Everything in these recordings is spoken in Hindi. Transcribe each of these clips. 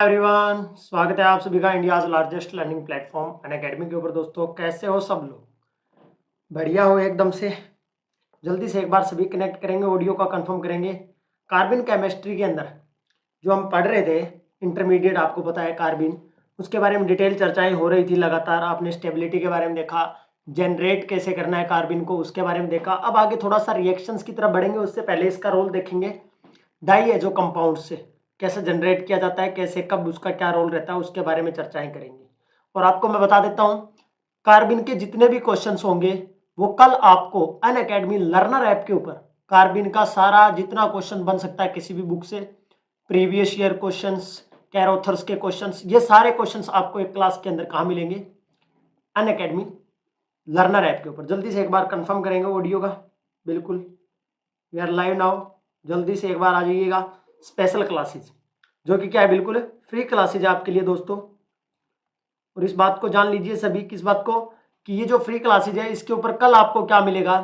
एवरीवन, स्वागत है आप सभी का India's largest learning platform Unacademy के ऊपर। दोस्तों, कैसे हो सब लोग? बढ़िया हो एकदम से? जल्दी से एक बार सभी कनेक्ट करेंगे, ऑडियो का कंफर्म करेंगे। कार्बन केमिस्ट्री के अंदर जो हम पढ़ रहे थे इंटरमीडिएट, आपको पता है कार्बन, उसके बारे में डिटेल चर्चाएं हो रही थी लगातार। आपने स्टेबिलिटी के बारे में देखा, जनरेट कैसे करना है कार्बन को, उसके बारे में देखा। अब आगे थोड़ा सा रिएक्शंस की तरफ बढ़ेंगे, उससे पहले इसका रोल देखेंगे। डाई है जो कंपाउंड से कैसे जनरेट किया जाता है, कैसे कब उसका क्या रोल रहता है, उसके बारे में चर्चाएं करेंगे। और आपको मैं बता देता हूं, कार्बन के जितने भी क्वेश्चंस होंगे वो कल आपको अनअकैडमी लर्नर ऐप के ऊपर कार्बन का सारा जितना क्वेश्चन बन सकता है किसी भी बुक से, प्रीवियस ईयर क्वेश्चंस, कैरोथर्स के क्वेश्चंस, ये सारे क्वेश्चंस आपको एक क्लास के अंदर कहाँ मिलेंगे? अनअकैडमी लर्नर ऐप के ऊपर। जल्दी से एक बार कंफर्म करेंगे ऑडियो का। बिल्कुल, वी आर लाइव नाउ। जल्दी से एक बार आ जाइएगा। स्पेशल क्लासेज जो कि क्या है, बिल्कुल फ्री क्लासेज है आपके लिए दोस्तों। और इस बात को जान लीजिए सभी, किस बात को, कि ये जो फ्री क्लासेज है इसके ऊपर कल आपको क्या मिलेगा?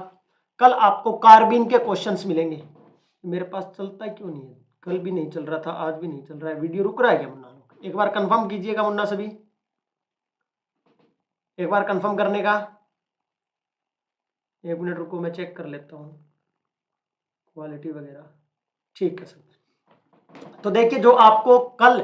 कल आपको कार्बिन के क्वेश्चंस मिलेंगे। मेरे पास चलता क्यों नहीं है? कल भी नहीं चल रहा था, आज भी नहीं चल रहा है। वीडियो रुक रहा है क्या मुन्ना लोग? एक बार कंफर्म कीजिएगा मुन्ना सभी, एक बार कंफर्म करने का। एक मिनट रुको, मैं चेक कर लेता हूँ क्वालिटी वगैरह। ठीक है सर। तो देखिए, जो आपको कल,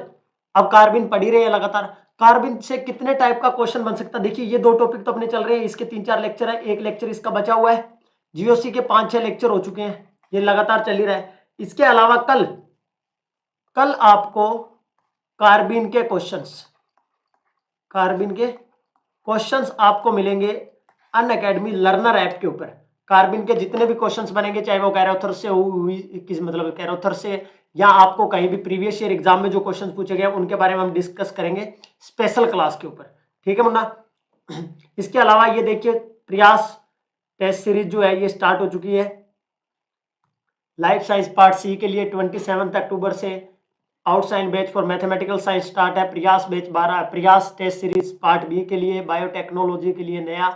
अब कार्बिन पढ़ ही रहे हैं लगातार, कार्बिन से कितने टाइप का क्वेश्चन बन सकता है। देखिए, ये दो टॉपिक तो अपने चल रहे हैं, इसके 3-4 लेक्चर है, एक लेक्चर इसका बचा हुआ है। जीओसी के 5-6 लेक्चर हो चुके हैं, ये लगातार चल ही रहा है। इसके अलावा कल कल आपको कार्बिन के क्वेश्चंस आपको मिलेंगे अनअकैडमी लर्नर ऐप के ऊपर। कार्बिन के जितने भी क्वेश्चंस बनेंगे, चाहे वो कैरोथर से हुई, किस मतलब कैरोथर से, या आपको कहीं भी प्रीवियस ईयर एग्जाम में जो क्वेश्चंस पूछे गए उनके बारे में हम डिस्कस करेंगे स्पेशल क्लास के ऊपर। ठीक है मुन्ना? इसके अलावा ये देखिए, प्रयास टेस्ट सीरीज जो है ये स्टार्ट हो चुकी है। लाइफ साइंस पार्ट सी के लिए 27 अक्टूबर से outside batch for mathematical science start है। प्रयास बैच 12, प्रयास टेस्ट सीरीज पार्ट बी के लिए बायोटेक्नोलॉजी के लिए नया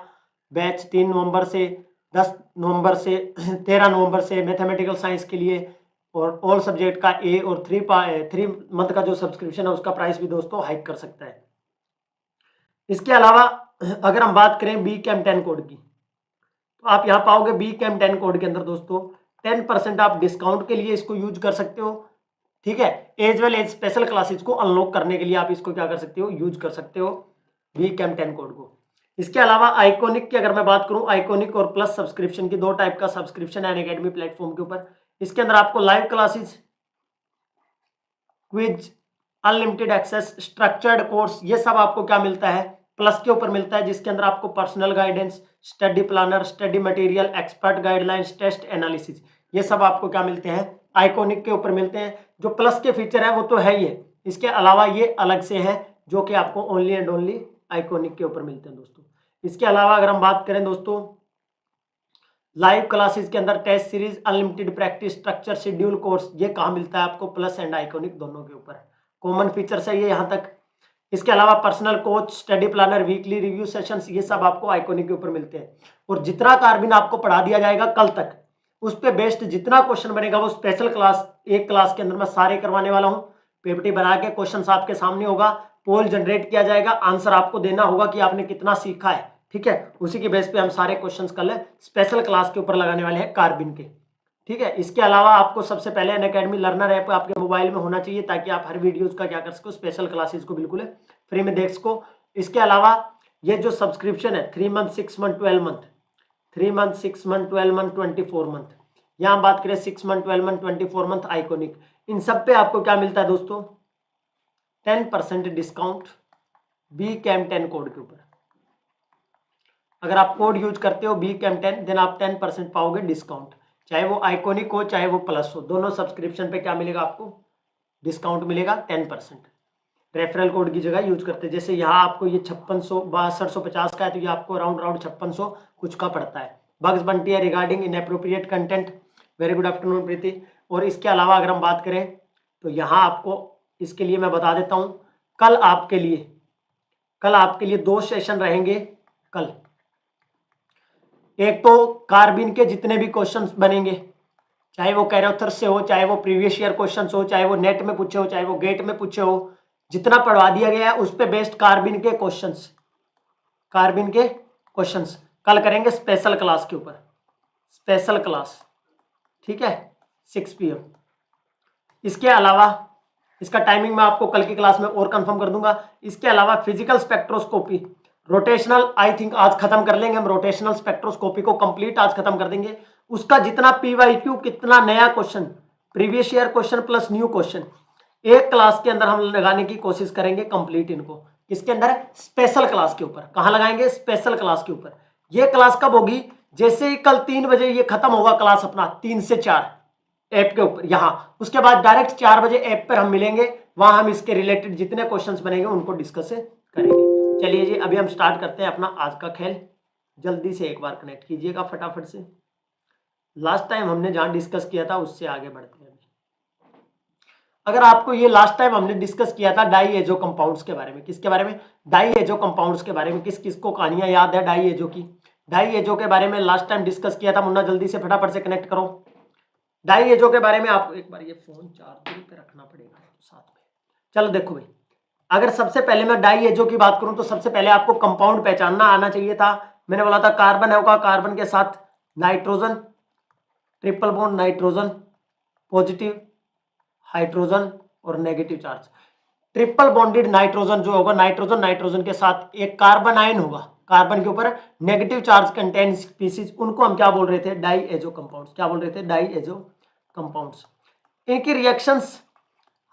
बैच 3 नवंबर से 10 नवंबर से 13 नवंबर से मैथमेटिकल साइंस के लिए। और ऑल सब्जेक्ट का ए और 3 मंथ का जो सब्सक्रिप्शन है उसका प्राइस भी दोस्तों हाइक कर सकता है। इसके अलावा अगर हम बात करें बी कैम 10 कोड की, तो आप यहाँ पाओगे बी कैम 10 कोड के अंदर दोस्तों 10% आप डिस्काउंट के लिए इसको यूज कर सकते हो। ठीक है, as well as special classes को अनलॉक करने के लिए आप इसको क्या कर सकते हो, यूज कर सकते हो वी कैम 10 कोड को। इसके अलावा आइकॉनिक की अगर मैं बात करूं, आइकॉनिक और प्लस सब्सक्रिप्शन की दो टाइप का सब्सक्रिप्शन है अनअकैडमी प्लेटफॉर्म के ऊपर। इसके अंदर आपको live classes, quiz, unlimited access, structured course, ये सब आपको क्या मिलता है, प्लस के ऊपर मिलता है, जिसके अंदर आपको personal guidance, study planner, study material, expert guidelines, test analysis, ये सब आपको क्या मिलते हैं, आइकॉनिक के ऊपर मिलते हैं। जो प्लस के फीचर है वो तो है ही है, इसके अलावा ये अलग से है जो कि आपको ओनली एंड ओनली आइकॉनिक के ऊपर मिलते हैं दोस्तों। इसके अलावा अगर हम बात करें दोस्तों, लाइव क्लासेस के अंदर test series, unlimited practice, structure schedule course, ये कहाँ मिलता है आपको, प्लस एंड आइकॉनिक दोनों के ऊपर। कॉमन फीचर्स है ये यहाँ तक। इसके अलावा personal coach, study planner, weekly review sessions, ये सब आपको आइकॉनिक के ऊपर मिलते हैं। और जितना कार्बिन आपको पढ़ा दिया जाएगा कल तक, उस पर बेस्ड जितना क्वेश्चन बनेगा वो स्पेशल क्लास, एक क्लास के अंदर मैं सारे करवाने वाला हूँ। पीपीटी बना के क्वेश्चन आपके सामने होगा, पोल जनरेट किया जाएगा, आंसर आपको देना होगा कि आपने कितना सीखा है। ठीक है, उसी के बेस पे हम सारे क्वेश्चंस कल स्पेशल क्लास के ऊपर लगाने वाले हैं कार्बिन के। ठीक है, इसके अलावा आपको सबसे पहले अनअकैडमी लर्नर ऐप आपके मोबाइल में होना चाहिए, ताकि आप हर वीडियोस का क्या कर सको, स्पेशल क्लासेस को बिल्कुल फ्री में देख सको। इसके अलावा ये जो सब्सक्रिप्शन है 3 month, 6 month, 12 month, 3 month, 6 month, 12 month, 24 month, यहाँ बात करें 6 मंथ, 12 मंथ, 24 मंथ आइकॉनिक, इन सब पे आपको क्या मिलता है दोस्तों, 10% डिस्काउंट बी कैम 10 कोड के ऊपर। अगर आप कोड यूज करते हो बी कैम 10, देन आप 10% पाओगे डिस्काउंट, चाहे वो आइकॉनिक हो चाहे वो प्लस हो, दोनों सब्सक्रिप्शन पे क्या मिलेगा आपको, डिस्काउंट मिलेगा 10%। रेफरल कोड की जगह यूज करते हैं, जैसे यहाँ आपको ये 5650 का है, तो ये आपको अराउंड 5600 कुछ का पड़ता है। बग्स बनती है regarding inappropriate content. Very good afternoon Preeti. और इसके अलावा अगर हम बात करें तो यहाँ आपको, इसके लिए मैं बता देता हूँ, कल आपके लिए 2 सेशन रहेंगे कल। एक तो कार्बिन के जितने भी क्वेश्चंस बनेंगे, चाहे वो कैरोथर से हो, चाहे वो प्रीवियस ईयर क्वेश्चंस हो, चाहे वो नेट में पूछे हो, चाहे वो गेट में पूछे हो, जितना पढ़वा दिया गया है उस पे बेस्ड कार्बिन के क्वेश्चंस, कार्बिन के क्वेश्चंस कल करेंगे स्पेशल क्लास के ऊपर, स्पेशल क्लास, ठीक है, 6 PM। इसके अलावा इसका टाइमिंग मैं आपको कल की क्लास में और कंफर्म कर दूंगा। इसके अलावा physical spectroscopy, rotational, I think आज खत्म कर लेंगे हम रोटेशनल स्पेक्ट्रोस्कोपी को, कंप्लीट आज खत्म कर देंगे। उसका जितना PYQ, कितना नया question, previous year question plus new question, एक क्लास के अंदर हम लगाने की कोशिश करेंगे कंप्लीट इनको। किसके अंदर? स्पेशल क्लास के ऊपर। कहां लगाएंगे? स्पेशल क्लास के ऊपर। ये क्लास कब होगी? जैसे ही कल 3 बजे ये खत्म होगा क्लास अपना 3 से 4 ऐप के ऊपर यहाँ, उसके बाद डायरेक्ट 4 बजे ऐप पर हम मिलेंगे, वहां हम इसके रिलेटेड जितने क्वेश्चंस बनेंगे उनको डिस्कस करेंगे। चलिए जी अभी हम स्टार्ट करते हैं अपना आज का खेल। जल्दी से एक बार कनेक्ट कीजिएगा फटाफट से। लास्ट टाइम हमने जहां डिस्कस किया था उससे आगे बढ़ते हैं। अगर आपको ये लास्ट टाइम हमने डिस्कस किया था डाई एजो कंपाउंड्स के बारे में। किसके बारे में? डाई एजो कंपाउंड्स के बारे में। किस किस को कहानियां याद है डाई एजो की? डाई एजो के बारे में लास्ट टाइम डिस्कस किया था। मुन्ना जल्दी से फटाफट से कनेक्ट करो। डाई एजो के बारे में आपको एक बार ये फोन चार्जिंग पे रखना पड़ेगा साथ में। चलो देखो भाई, अगर सबसे पहले मैं डाई एजो की बात करूं तो सबसे पहले आपको कंपाउंड पहचानना आना चाहिए था। मैंने बोला था कार्बन होगा, कार्बन के साथ nitrogen, triple bond nitrogen, positive hydrogen और negative charge. Triple bonded nitrogen जो होगा, नाइट्रोजन नाइट्रोजन के साथ एक कार्बन आयन होगा, कार्बन के ऊपर नेगेटिव चार्ज कंटेन स्पीसीज, उनको हम क्या बोल रहे थे? Diazo compounds. क्या बोल रहे थे? Diazo compounds. इनकी रिएक्शंस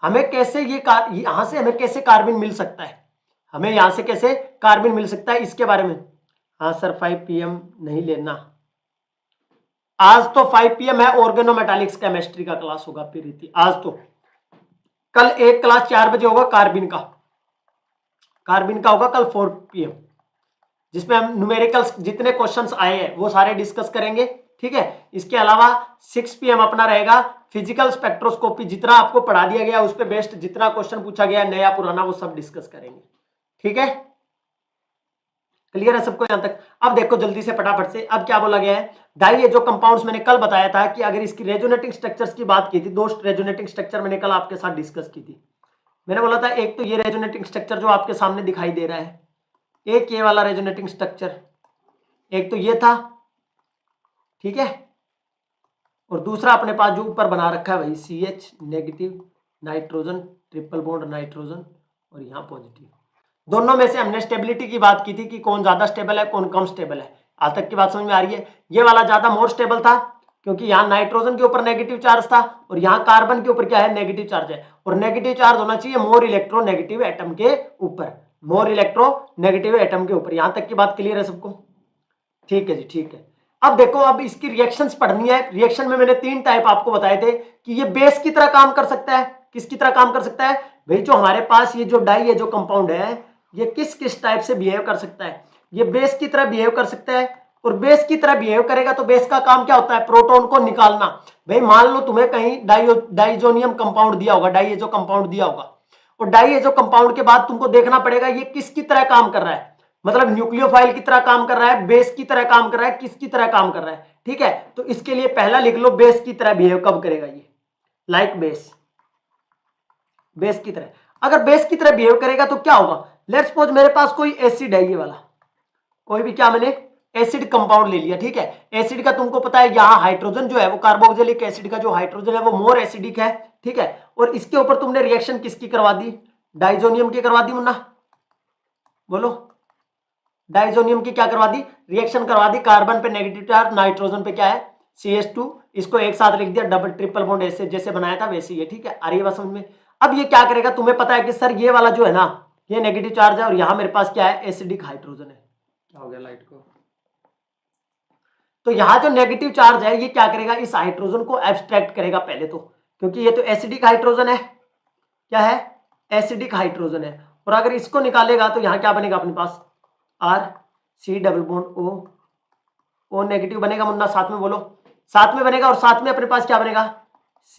हमें कैसे, ये यहां से हमें कैसे कार्बन मिल सकता है, हमें यहां से कैसे कार्बन मिल सकता है, इसके बारे में। हाँ सर 5 PM नहीं लेना, आज तो 5 PM है, ऑर्गेनोमेटालिक्स केमिस्ट्री का क्लास होगा प्रीति आज तो। कल एक क्लास 4 बजे होगा कार्बिन का, कार्बिन का होगा कल 4 PM, जिसमें हम न्यूमेरिकल्स जितने क्वेश्चंस आए हैं वो सारे डिस्कस करेंगे, ठीक है। इसके अलावा 6 PM अपना रहेगा फिजिकल स्पेक्ट्रोस्कोपी, जितना आपको पढ़ा दिया गया उस पर बेस्ड जितना क्वेश्चन पूछा गया नया पुराना वो सब डिस्कस करेंगे, ठीक है। क्लियर है सबको यहां तक? अब देखो जल्दी से फटाफट से, अब क्या बोला गया है? डाई एजो कंपाउंड्स मैंने कल बताया था कि अगर इसकी रेजोनेटिंग स्ट्रक्चर्स की बात की थी, दो रेजोनेटिंग स्ट्रक्चर मैंने कल आपके साथ डिस्कस की थी। मैंने बोला था एक तो ये रेजोनेटिंग स्ट्रक्चर जो आपके सामने दिखाई दे रहा है, एक ये वाला रेजोनेटिंग स्ट्रक्चर, एक तो ये था, ठीक है, और दूसरा अपने पास जो ऊपर बना रखा है वही CH negative nitrogen, triple bond nitrogen और यहाँ पॉजिटिव। दोनों में से हमने स्टेबिलिटी की बात की थी कि कौन ज्यादा स्टेबल है कौन कम स्टेबल है। आज तक की बात समझ में आ रही है? ये वाला ज्यादा मोर स्टेबल था क्योंकि यहाँ नाइट्रोजन के ऊपर नेगेटिव चार्ज था और यहाँ कार्बन के ऊपर क्या है? नेगेटिव चार्ज है, और नेगेटिव चार्ज होना चाहिए मोर इलेक्ट्रोनेगेटिव एटम के ऊपर, मोर इलेक्ट्रोनेगेटिव एटम के ऊपर। यहां तक की बात क्लियर है सबको? ठीक है जी, ठीक है। अब देखो, अब इसकी रिएक्शंस पढ़नी है। रिएक्शन में मैंने 3 टाइप आपको बताए थे कि ये बेस की तरह काम कर सकता है। किसकी तरह काम कर सकता है भाई? जो हमारे पास ये जो डाई है जो कंपाउंड है, ये किस किस टाइप से बिहेव कर सकता है? ये बेस की तरह बिहेव कर सकता है, और बेस की तरह बिहेव करेगा तो बेस का काम क्या होता है? प्रोटॉन को निकालना। भाई मान लो तुम्हें कहीं डाइजोनियम कंपाउंड दिया होगा, डाइएजो कंपाउंड दिया होगा, और डाइएजो कंपाउंड के बाद तुमको देखना पड़ेगा ये किसकी तरह काम कर रहा है, मतलब न्यूक्लियोफाइल की तरह काम कर रहा है, बेस की तरह काम कर रहा है, किसकी तरह काम कर रहा है, ठीक है। तो इसके लिए पहला लिख लो बेस की तरह बिहेव कब करेगा ये, लाइक बेस, बेस की तरह। अगर बेस की तरह बिहेव करेगा तो क्या होगा? लेट्स सपोज मेरे पास कोई एसिड है, ये वाला कोई भी, क्या मैंने एसिड कंपाउंड ले लिया, ठीक है। एसिड का तुमको पता है यहाँ हाइड्रोजन जो है वो कार्बोक्सिलिक एसिड का जो हाइड्रोजन है वो मोर एसिडिक है, ठीक है। और इसके ऊपर तुमने रिएक्शन किसकी करवा दी? डाइजोनियम की करवा दी। मुन्ना बोलो, डाइजोनियम की क्या करवा दी? रिएक्शन करवा दी। कार्बन पे नेगेटिव चार्ज, नाइट्रोजन पे क्या है? CH2। इसको एक साथ लिख दिया, डबल ट्रिपल बॉन्ड ऐसे जैसे बनाया था वैसे ही है, ठीक है। आ रही है बात समझ में? अब ये क्या करेगा? तुम्हें पता है कि सर ये वाला जो है ना ये नेगेटिव चार्ज है और यहां मेरे पास क्या है? एसिडिक हाइड्रोजन है। क्या हो गया लाइट को? तो यहां जो नेगेटिव चार्ज है ये क्या करेगा? इस हाइड्रोजन को एब्स्ट्रैक्ट करेगा पहले तो, क्योंकि ये तो एसिडिक हाइड्रोजन है। क्या है? एसिडिक हाइड्रोजन है। और अगर इसको निकालेगा तो यहां क्या बनेगा अपने पास? RC double bond O negative बनेगा। मुन्ना साथ में बोलो, साथ में बनेगा। और साथ में अपने पास क्या बनेगा?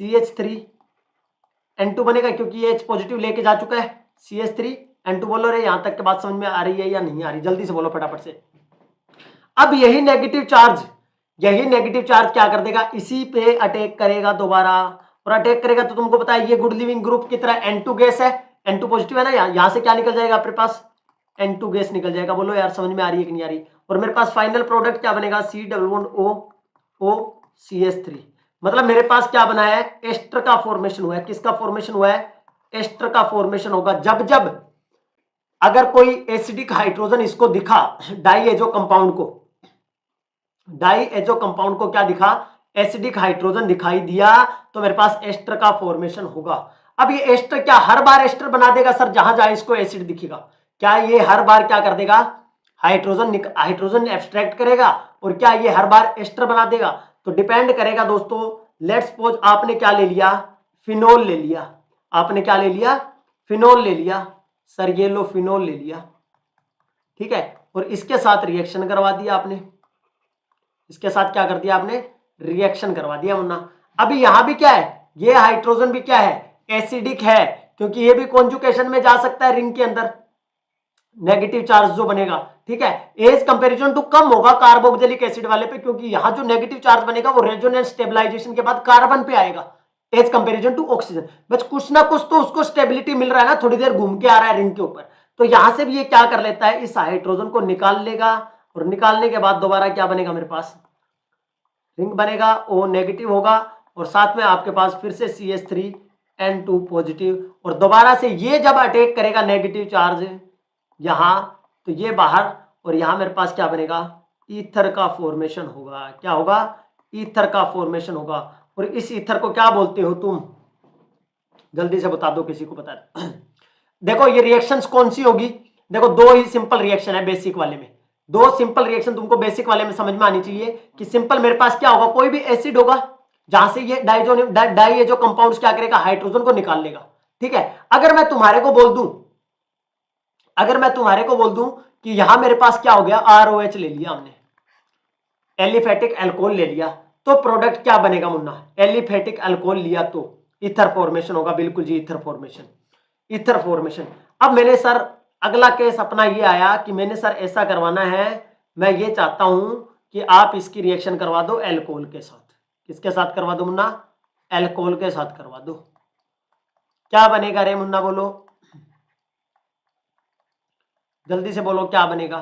CH3N2 बनेगा, क्योंकि ये H पॉजिटिव लेके जा चुका है। CH3N2 बोलो रे, यहां तक की बात समझ में आ रही है या नहीं आ रही? जल्दी से बोलो फटाफट से। अब यही नेगेटिव चार्ज क्या कर देगा? इसी पे अटैक करेगा दोबारा, और अटैक करेगा तो तुमको पता है ये गुड लिविंग ग्रुप की तरह N2 गैस है, N2 पॉजिटिव है ना, यहाँ से क्या निकल जाएगा आपके पास, N2 गैस निकल जाएगा। बोलो यार समझ में आ रही है कि नहीं आ रही। और मेरे पास फाइनल प्रोडक्ट क्या बनेगा, C+O3। मतलब मेरे पास क्या बना है, एस्टर का फॉर्मेशन हुआ है। किसका फॉर्मेशन हुआ है, एस्टर का फॉर्मेशन होगा जब जब अगर कोई एसिडिक हाइड्रोजन इसको दिखा, डाईएजो कंपाउंड को क्या दिखा, एसिडिक हाइड्रोजन दिखाई दिया, तो मेरे पास एस्टर का फॉर्मेशन होगा। अब ये एस्टर क्या हर बार एस्टर बना देगा सर, जहां जहां इसको एसिड दिखेगा, क्या ये हर बार क्या कर देगा, हाइड्रोजन एब्स्ट्रैक्ट करेगा, और क्या ये हर बार एस्टर बना देगा? तो डिपेंड करेगा दोस्तों। लेट्स सपोज आपने क्या ले लिया, फिनोल ले लिया। आपने क्या ले लिया, फिनोल ले लिया सर, ये लो फिनोल ले लिया, ठीक है, और इसके साथ रिएक्शन करवा दिया आपने। इसके साथ क्या कर दिया आपने, रिएक्शन करवा दिया मुन्ना। अभी यहां भी क्या है, ये हाइड्रोजन भी क्या है, एसिडिक है, क्योंकि ये भी कॉन्जुगेशन में जा सकता है रिंग के अंदर, नेगेटिव चार्ज जो बनेगा, ठीक है, एज कंपैरिजन टू कम होगा कार्बोक्सिलिक एसिड वाले पे, क्योंकि यहां जो नेगेटिव चार्ज बनेगा वो रेजोनेंस स्टेबलाइजेशन के बाद कार्बन पे आएगा एज कंपैरिजन टू ऑक्सीजन। बस कुछ ना कुछ तो उसको स्टेबिलिटी मिल रहा है ना, थोड़ी देर घूम के आ रहा है रिंग के ऊपर, तो यहां से भी ये क्या कर लेता है, इस हाइड्रोजन को निकाल लेगा, और निकालने के बाद दोबारा क्या बनेगा, मेरे पास रिंग बनेगा, ओ नेगेटिव होगा, और साथ में आपके पास फिर से CH3N2 पॉजिटिव, और दोबारा से ये जब अटैक करेगा नेगेटिव चार्ज यहां, तो ये बाहर, और यहां मेरे पास क्या बनेगा, ईथर का फॉर्मेशन होगा। क्या होगा, ईथर का फॉर्मेशन होगा। और इस ईथर को क्या बोलते हो तुम, जल्दी से बता दो, किसी को पता है? देखो ये रिएक्शंस कौन सी होगी, देखो दो ही सिंपल रिएक्शन है बेसिक वाले में, दो सिंपल रिएक्शन तुमको बेसिक वाले में समझ में आनी चाहिए कि सिंपल मेरे पास क्या होगा, कोई भी एसिड होगा जहां से ये डाईएजो कंपाउंड्स क्या करेगा, हाइड्रोजन को निकाल लेगा, ठीक है। अगर मैं तुम्हारे को बोल दूं कि यहां मेरे पास क्या हो गया, ROH ले लिया हमने, एलिफेटिक अल्कोहल ले लिया, तो प्रोडक्ट क्या बनेगा मुन्ना, एलिफेटिक अल्कोहल लिया तो ईथर फॉर्मेशन होगा। बिल्कुल जी, ईथर फॉर्मेशन। अब मैंने सर अगला केस अपना ये आया कि मैंने सर ऐसा करवाना है, मैं ये चाहता हूं कि आप इसकी रिएक्शन करवा दो अल्कोहल के साथ। किसके साथ करवा दो मुन्ना, अल्कोहल के साथ करवा दो। क्या बनेगा रे मुन्ना, बोलो जल्दी से बोलो, क्या बनेगा,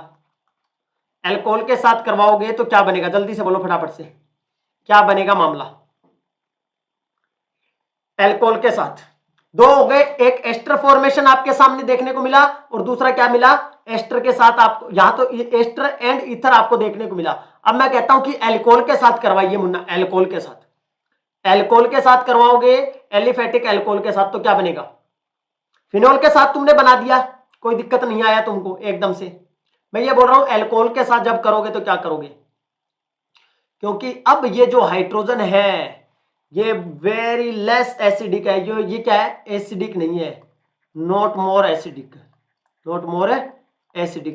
अल्कोहल के साथ करवाओगे तो क्या बनेगा, जल्दी से बोलो फटाफट से, क्या बनेगा मामला। अल्कोहल के साथ दो हो गए, एक एस्टर फॉर्मेशन आपके सामने देखने को मिला, और दूसरा क्या मिला, एस्टर के साथ आपको, यहां तो एस्टर एंड ईथर आपको देखने को मिला। अब मैं कहता हूं कि अल्कोहल के साथ करवाइए मुन्ना, अल्कोहल के साथ करवाओगे, एलिफेटिक अल्कोहल के साथ, तो क्या बनेगा, फिनोल के साथ तुमने बना दिया, कोई दिक्कत नहीं आया तुमको एकदम से। मैं ये बोल रहा हूं अल्कोहल के साथ जब करोगे तो क्या करोगे, क्योंकि अब ये जो हाइड्रोजन है ये वेरी लेस एसिडिक है, ये क्या है, एसिडिक नहीं है, नॉट मोर एसिडिक।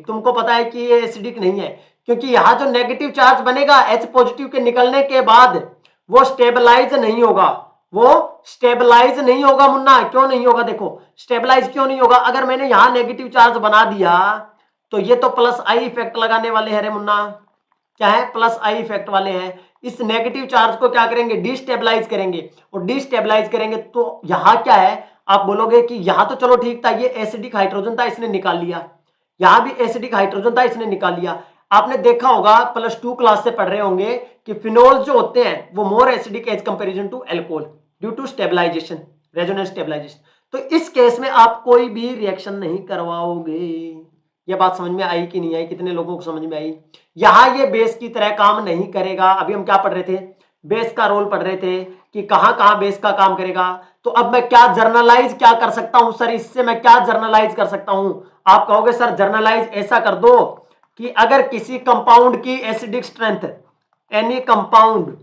तुमको पता है कि ये एसिडिक नहीं है, क्योंकि यहां जो नेगेटिव चार्ज बनेगा H पॉजिटिव के निकलने के बाद वो स्टेबलाइज नहीं होगा मुन्ना। क्यों नहीं होगा, देखो स्टेबलाइज क्यों नहीं होगा, अगर मैंने यहां नेगेटिव चार्ज बना दिया तो ये तो प्लस आई इफेक्ट लगाने वाले हैं रे मुन्ना, क्या है, प्लस आई इफेक्ट वाले हैं। इस नेगेटिव चार्ज को क्या करेंगे, डिस्टेबलाइज करेंगे, और डिस्टेबलाइज करेंगे तो यहां क्या है, आप बोलोगे कि यहां तो चलो ठीक था, ये एसिडिक हाइड्रोजन था इसने निकाल लिया, यहां भी एसिडिक हाइड्रोजन था इसने निकाल लिया। आपने देखा होगा +2 क्लास से पढ़ रहे होंगे कि फिनोल जो होते हैं वो more acidic as comparison to alcohol due to stabilization, resonance stabilization. तो इस केस में आप कोई भी रिएक्शन नहीं करवाओगे। ये बात समझ में आई कि नहीं आई, कितने लोगों को समझ में आई? यहां ये बेस की तरह काम नहीं करेगा। अभी हम क्या पढ़ रहे थे, बेस का रोल पढ़ रहे थे कि कहां कहां बेस का काम करेगा। तो अब मैं क्या जर्नलाइज क्या कर सकता हूं सर, इससे मैं क्या जर्नलाइज कर सकता हूं? आप कहोगे सर जर्नलाइज ऐसा कर दो कि अगर किसी कंपाउंड की एसिडिक स्ट्रेंथ, एनी कंपाउंड,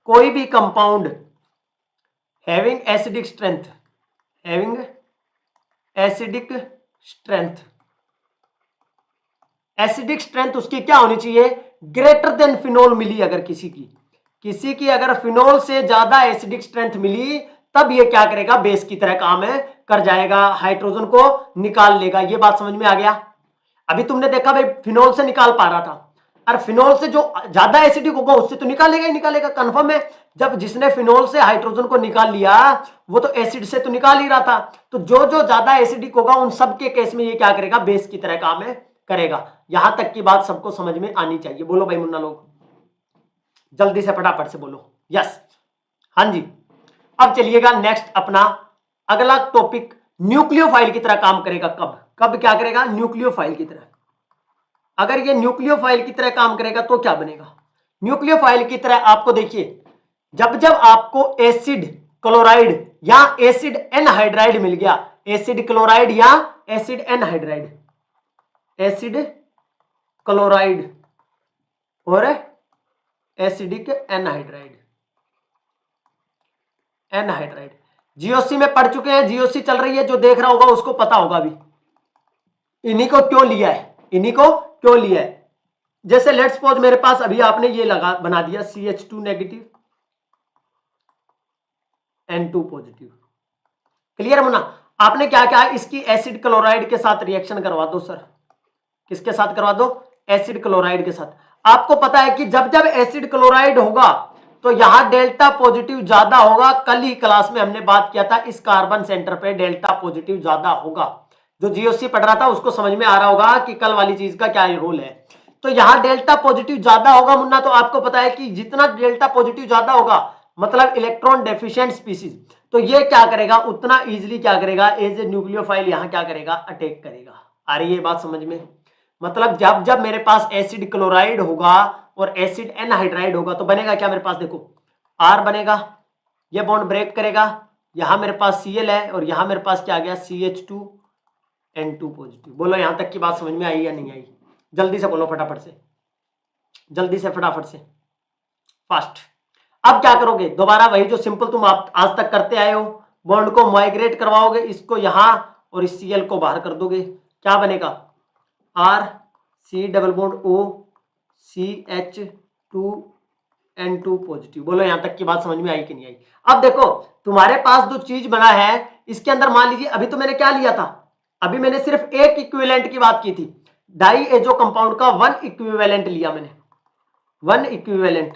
कोई भी compound having acidic strength, acidic strength उसकी क्या होनी चाहिए, ग्रेटर देन फिनोल मिली। अगर किसी की अगर फिनोल से ज्यादा एसिडिक स्ट्रेंथ मिली, तब ये क्या करेगा, बेस की तरह काम है, कर जाएगा, हाइड्रोजन को निकाल लेगा। ये बात समझ में आ गया? अभी तुमने देखा भाई फिनोल से निकाल पा रहा था, और फिनोल से जो ज्यादा एसिडिक होगा उससे तो निकालेगा ही निकालेगा, कंफर्म है। जब जिसने फिनोल से हाइड्रोजन को निकाल लिया वो तो एसिड से तो निकाल ही रहा था, तो जो जो ज्यादा एसिडिक होगा उन सब के केस में ये क्या करेगा, बेस की तरह काम करेगा। यहां तक की बात सबको समझ में आनी चाहिए। बोलो भाई मुन्ना लोग, जल्दी से फटाफट से बोलो यस। हाँ जी, अब चलिएगा नेक्स्ट अपना अगला टॉपिक, न्यूक्लियोफाइल की तरह काम करेगा। कब कब क्या करेगा, न्यूक्लियोफाइल की तरह। अगर ये न्यूक्लियोफाइल की तरह काम करेगा तो क्या बनेगा, न्यूक्लियोफाइल की तरह आपको देखिए, जब जब आपको एसिड क्लोराइड या एसिड एनहाइड्राइड मिल गया, एसिड क्लोराइड या एसिड एनहाइड्राइड, एसिड क्लोराइड और एसिडिक एनहाइड्राइड, एनहाइड्राइड जीओसी में पढ़ चुके हैं, जीओसी चल रही है, जो देख रहा होगा उसको पता होगा भी इन्हीं को क्यों लिया है, इन्हीं को क्यों लिया है। जैसे लेट्स सपोज मेरे पास अभी आपने ये लगा बना दिया CH2 negative N2 positive, clear Munna. आपने क्या क्या इसकी एसिड क्लोराइड के साथ रिएक्शन करवा दो सर, किसके साथ करवा दो, एसिड क्लोराइड के साथ। आपको पता है कि जब जब एसिड क्लोराइड होगा तो यहां डेल्टा पॉजिटिव ज्यादा होगा। कल ही क्लास में हमने बात किया था, इस कार्बन सेंटर पे डेल्टा पॉजिटिव ज्यादा होगा। जो जीओसी पढ़ रहा था उसको समझ में आ रहा होगा कि कल वाली चीज का क्या रोल है। तो यहां डेल्टा पॉजिटिव ज्यादा होगा मुन्ना, तो आपको पता है कि जितना डेल्टा पॉजिटिव ज्यादा होगा मतलब इलेक्ट्रॉन डेफिशिएंट स्पीसीज, तो ये क्या करेगा, उतना इजीली क्या करेगा, एज ए न्यूक्लियोफाइल यहां क्या करेगा, अटैक करेगा। आ रही है बात समझ में। मतलब जब जब मेरे पास एसिड क्लोराइड होगा और एसिड एनहाइड्राइड होगा तो बनेगा क्या मेरे पास, देखो R बनेगा, ये बॉन्ड ब्रेक करेगा, यहां मेरे पास Cl है और यहां मेरे पास क्या आ गया, CH2 N2 पॉजिटिव। बोलो यहां तक की बात समझ में आई या नहीं आई, जल्दी से बोलो फटाफट से, जल्दी से फटाफट से, फास्ट। अब क्या करोगे, दोबारा वही जो सिंपल तुम आप आज तक करते आए हो, बॉन्ड को माइग्रेट करवाओगे, इसको यहां और इस Cl को बाहर कर दोगे, क्या बनेगा, R C double bond O CH2 N2 positive. बोलो यहां तक की बात समझ में आई कि नहीं आई। अब देखो तुम्हारे पास जो चीज बना है इसके अंदर मान लीजिए अभी तो मैंने क्या लिया था, अभी मैंने सिर्फ एक इक्विवेलेंट की बात की थी, डाई एजो कंपाउंड का वन इक्विवेलेंट लिया मैंने, वन इक्विवेलेंट।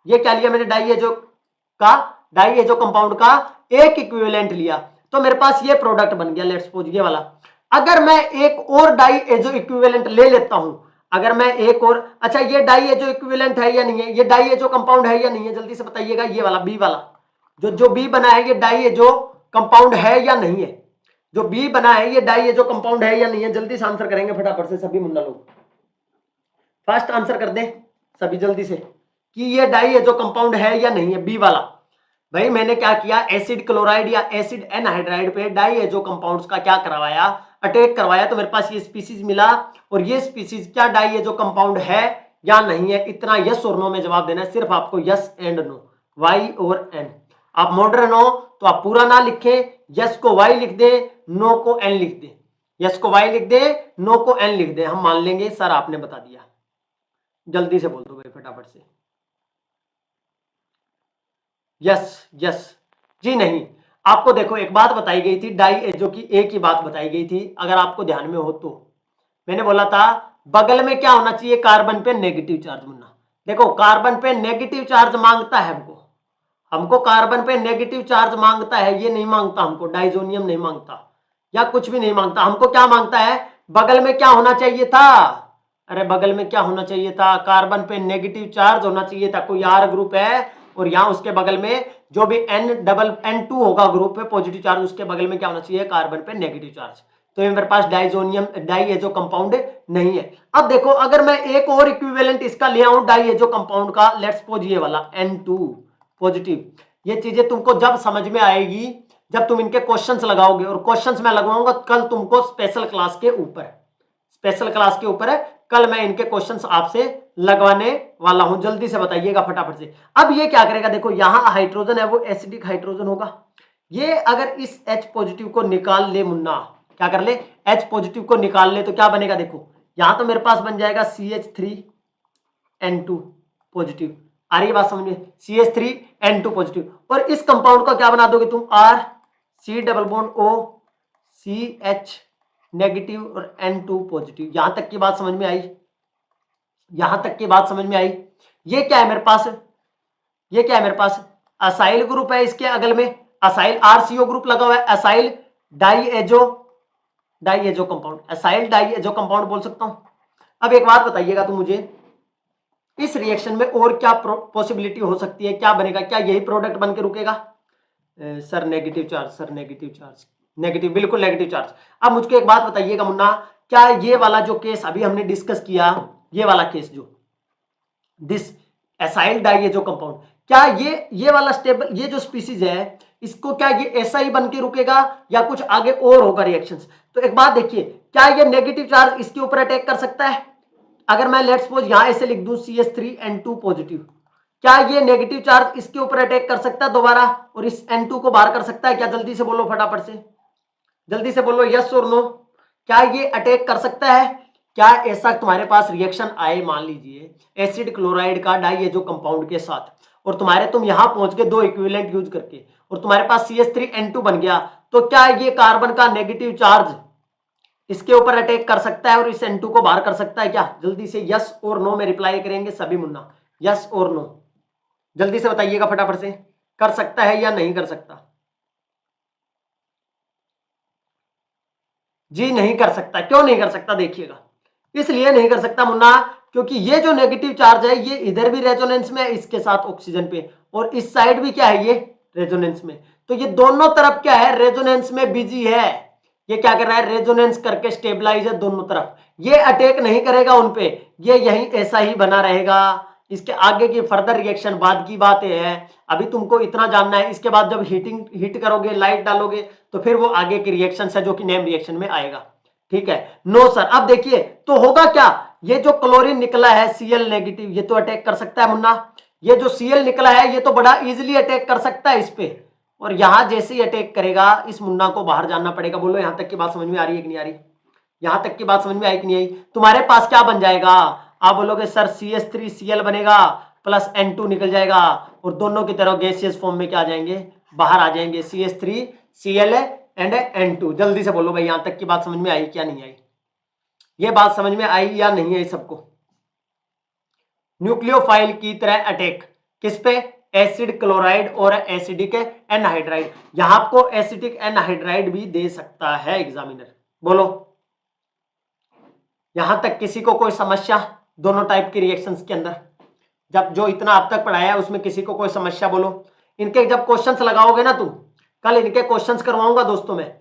ये क्या लिया मैंने, डाई एजो कंपाउंड का एक इक्विवेलेंट लिया, तो मेरे पास ये प्रोडक्ट बन गया लेट्स सपोज ये वाला। अगर मैं एक और डाई एजो इक्विवेलेंट ले लेता हूं, अगर मैं एक और, अच्छा ये डाई एजो इक्विवेलेंट है या नहीं है, ये डाई एजो कंपाउंड है या नहीं है, जल्दी से बताइएगा। ये वाला बी वाला जो बी बना है ये डाई एजो कंपाउंड है या नहीं है, जो बी बना है ये डाई एजो कंपाउंड है या नहीं है, जल्दी से आंसर करेंगे फटाफट से सभी मुन्ना लोग, फास्ट आंसर कर दें सभी जल्दी से कि ये डाई एजो कंपाउंड है या नहीं है, बी वाला। भाई मैंने क्या किया, एसिड क्लोराइड या एसिड एनहाइड्राइड पे डाई एजो कंपाउंड्स का क्या करवाया, अटैक करवाया, तो मेरे पास ये स्पीसीज मिला और ये स्पीसीज क्या डाई एजो कंपाउंड है या नहीं है, इतना यस और नो में जवाब देना है, सिर्फ आपको यस एंड नो, वाई और एन। आप मॉडर्न हो तो आप पूरा ना लिखें, यस को वाई लिख दे, नो को एन लिख दे, यस को वाई लिख दे, नो को एन लिख दे, हम मान लेंगे सर आपने बता दिया। जल्दी से बोल दो भाई फटाफट से, यस यस जी नहीं। आपको देखो एक बात बताई गई थी, डाई एजो की एक ही बात बताई गई थी, अगर आपको ध्यान में हो तो मैंने बोला था बगल में क्या होना चाहिए, कार्बन पे नेगेटिव चार्ज होना। देखो कार्बन पे नेगेटिव चार्ज मांगता है हमको, हमको कार्बन पे नेगेटिव चार्ज मांगता है, ये नहीं मांगता हमको, डाइजोनियम नहीं मांगता या कुछ भी नहीं मांगता, हमको क्या मांगता है, बगल में क्या होना चाहिए था, अरे बगल में क्या होना चाहिए था, कार्बन पे नेगेटिव चार्ज होना चाहिए था, कोई R ग्रुप है और यहाँ उसके बगल में जो भी N2 होगा ग्रुप पे पॉजिटिव चार्ज, उसके बगल में क्या होना चाहिए, कार्बन पे नेगेटिव चार्ज। तो ये मेरे पास डाइजोनियम डाई एजो कंपाउंड नहीं है। अब देखो अगर मैं एक और इक्विवेलेंट इसका ले आऊं डाई एजो कंपाउंड का, लेट्स सपोज ये वाला N2 पॉजिटिव, ये चीजें तुमको जब समझ में आएगी जब तुम इनके क्वेश्चंस लगाओगे, और क्वेश्चंस मैं लगवाऊंगा कल तुमको स्पेशल क्लास के ऊपर, स्पेशल क्लास के ऊपर है, कल मैं इनके क्वेश्चंस आपसे लगवाने वाला हूं, जल्दी से बताइएगा फटाफट से। अब ये क्या करेगा, देखो यहां हाइड्रोजन है वो एसिडिक हाइड्रोजन होगा, ये अगर इस H पॉजिटिव को निकाल ले मुन्ना, क्या कर ले, H पॉजिटिव को निकाल ले तो क्या बनेगा, देखो यहां तो मेरे पास बन जाएगा CH3N2 पॉजिटिव, आ रही है बात समझ में, CH3N2 पॉजिटिव, और इस कंपाउंड का क्या बना दोगे तुम, R C double bond O CH negative और N2 पॉजिटिव। यहां तक की बात समझ में आई, यहां तक की बात समझ में आई। ये क्या है मेरे पास, ये क्या है मेरे पास, असाइल ग्रुप है, इसके अगल में असाइल RCO ग्रुप लगा हुआ है, असाइल डाइएजो कंपाउंड, असाइल डाइएजो कंपाउंड बोल सकता हूं। अब एक बात बताइएगा तो मुझे, इस रिएक्शन में और क्या पॉसिबिलिटी हो सकती है, क्या बनेगा, क्या यही प्रोडक्ट बन के रुकेगा? Sir negative charge, sir negative charge, negative, बिल्कुल नेगेटिव चार्ज। अब मुझको एक बात बताइएगा मुन्ना, क्या ये वाला जो केस अभी हमने डिस्कस किया, ये वाला केस जो दिस एसाइल डाइएजो कंपाउंड, क्या ये वाला स्टेबल, ये जो स्पीसीज है, इसको क्या ये ऐसा ही बन के रुकेगा या कुछ आगे और होगा रिएक्शंस? तो एक बात देखिए, क्या ये नेगेटिव चार्ज इसके ऊपर अटैक कर सकता है? अगर मैं लेट्स सपोज यहां ऐसे लिख दूं CH3N2 पॉजिटिव, क्या ये नेगेटिव चार्ज इसके ऊपर अटैक कर सकता है दोबारा और इस N2 को बाहर कर सकता है क्या? जल्दी से बोलो, फटाफट से जल्दी से बोलो, यस और नो, क्या ये अटैक कर सकता है? क्या ऐसा तुम्हारे पास रिएक्शन आए, मान लीजिए एसिड क्लोराइड का डाइएजो कंपाउंड के साथ, और तुम यहां पहुंच गए दो इक्विवेलेंट यूज करके, और तुम्हारे पास CH3N2 बन गया, तो क्या ये कार्बन का नेगेटिव चार्ज इसके ऊपर अटैक कर सकता है और इस N2 को बाहर कर सकता है क्या? जल्दी से यस और नो में रिप्लाई करेंगे सभी मुन्ना, यस और नो जल्दी से बताइएगा फटाफट से, कर सकता है या नहीं कर सकता? जी नहीं कर सकता। क्यों नहीं कर सकता? देखिएगा, इसलिए नहीं कर सकता मुन्ना, क्योंकि ये जो नेगेटिव चार्ज है ये इधर भी रेजोनेंस में है इसके साथ ऑक्सीजन पे, और इस साइड भी क्या है, ये रेजोनेंस में, तो ये दोनों तरफ क्या है, रेजोनेंस में बिजी है। ये क्या कर रहा है, रेजोनेंस करके स्टेबलाइज है दोनों तरफ, ये अटैक नहीं करेगा उनपे, ये यहीं ऐसा ही बना रहेगा। इसके आगे की फर्दर रिएक्शन बाद की बात है, अभी तुमको इतना जानना है। इसके बाद जब हीट करोगे, लाइट डालोगे, तो फिर वो आगे की रिएक्शन है जो कि नेम रिएक्शन में आएगा। ठीक है, नो सर। अब देखिए तो होगा क्या, ये जो क्लोरीन निकला है Cl नेगेटिव, ये तो अटैक कर सकता है मुन्ना, ये जो Cl निकला है ये तो बड़ा इजीली अटैक कर सकता है इस पे, और यहां जैसे ही अटैक करेगा इस मुन्ना को बाहर जाना पड़ेगा। बोलो यहां तक की बात समझ में आ रही है कि नहीं आ रही? यहां तक की बात समझ में आई कि नहीं आई? तुम्हारे पास क्या बन जाएगा, आप बोलोगे सर CH3Cl बनेगा प्लस N2 निकल जाएगा, और दोनों की तरह गैसियस फॉर्म में क्या आ जाएंगे, बाहर आ जाएंगे, CH3Cl एंड N2। जल्दी से बोलो भाई, यहां तक की बात समझ में आई क्या नहीं आई? ये बात समझ में आई या नहीं आई सबको? न्यूक्लियोफाइल की तरह अटैक किस पे, एसिड क्लोराइड और एसिडिक एनहाइड्राइड। यहां आपको एसिडिक एनहाइड्राइड भी दे सकता है एग्जामिनर। बोलो यहां तक किसी को कोई समस्या दोनों टाइप के रिएक्शंस के अंदर, जब जो इतना अब तक पढ़ाया है उसमें किसी को कोई समस्या? बोलो, इनके जब क्वेश्चंस लगाओगे ना तुम, कल इनके क्वेश्चंस करवाऊंगा दोस्तों, मैं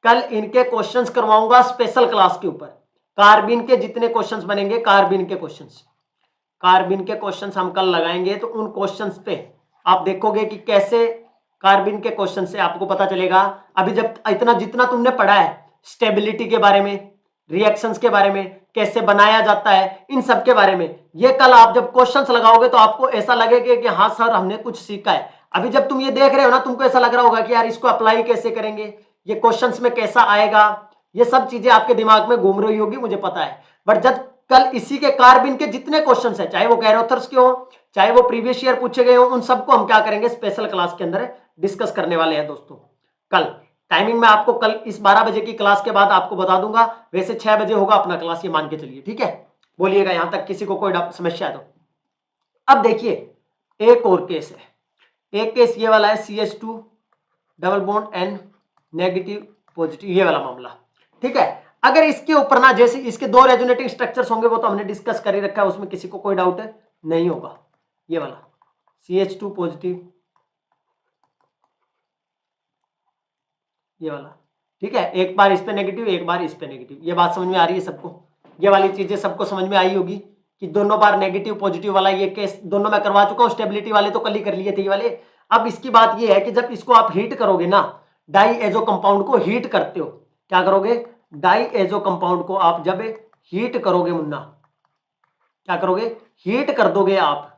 कल इनके क्वेश्चंस करवाऊंगा स्पेशल क्लास के ऊपर। कार्बिन के जितने क्वेश्चंस बनेंगे, कार्बिन के क्वेश्चंस हम कल लगाएंगे, तो उन क्वेश्चंस पे आप देखोगे कि कैसे कार्बिन के क्वेश्चन से आपको पता चलेगा। अभी जब इतना जितना तुमने पढ़ा है स्टेबिलिटी के बारे में, रिएक्शंस के बारे में, कैसे बनाया जाता है, इन सब के बारे में, ये कल आप जब क्वेश्चंस लगाओगे तो आपको ऐसा लगेगा कि हाँ सर हमने कुछ सीखा है। अभी जब तुम ये देख रहे हो ना, तुमको ऐसा लग रहा होगा कि यार इसको अप्लाई कैसे करेंगे, ये क्वेश्चंस में कैसा आएगा, ये सब चीजें आपके दिमाग में घूम रही होगी, मुझे पता है। बट जब कल इसी के कार्बिन के जितने क्वेश्चन है, चाहे वो कैरोथर्स के हो, चाहे वो प्रीवियस ईयर पूछे गए हो, उन सबको हम क्या करेंगे, स्पेशल क्लास के अंदर डिस्कस करने वाले हैं दोस्तों। कल टाइमिंग में आपको कल इस 12 बजे की क्लास के बाद आपको बता दूंगा, वैसे 6 बजे होगा अपना क्लास, ये मान के चलिए। ठीक है, बोलिएगा यहां तक किसी को कोई समस्या है तो। अब देखिए एक और केस है, एक केस ये वाला है CH2 double bond N negative positive, ये वाला मामला। ठीक है, अगर इसके ऊपर ना जैसे इसके दो रेजोनेटिंग स्ट्रक्चर्स होंगे, वो तो हमने डिस्कस कर ही रखा है, उसमें किसी को कोई डाउट नहीं होगा। ये वाला CH2 पॉजिटिव, ये वाला, ठीक है, एक बार इस पे नेगेटिव, एक बार इस पे नेगेटिव। ये बात समझ में आ रही है सबको? ये वाली चीजें सबको समझ में आई होगी कि दोनों बार नेगेटिव पॉजिटिव वाला ये केस दोनों मैं करवा चुका हूँ। स्टेबिलिटी वाले तो कल ही कर लिए थे ये वाले। अब इसकी बात ये है कि जब इसको आप हीट करोगे ना, डाईएजो कंपाउंड को हीट करते हो, क्या करोगे, डाईएजो कंपाउंड को आप जब हीट करोगे मुन्ना, क्या करोगे, हीट कर दोगे आप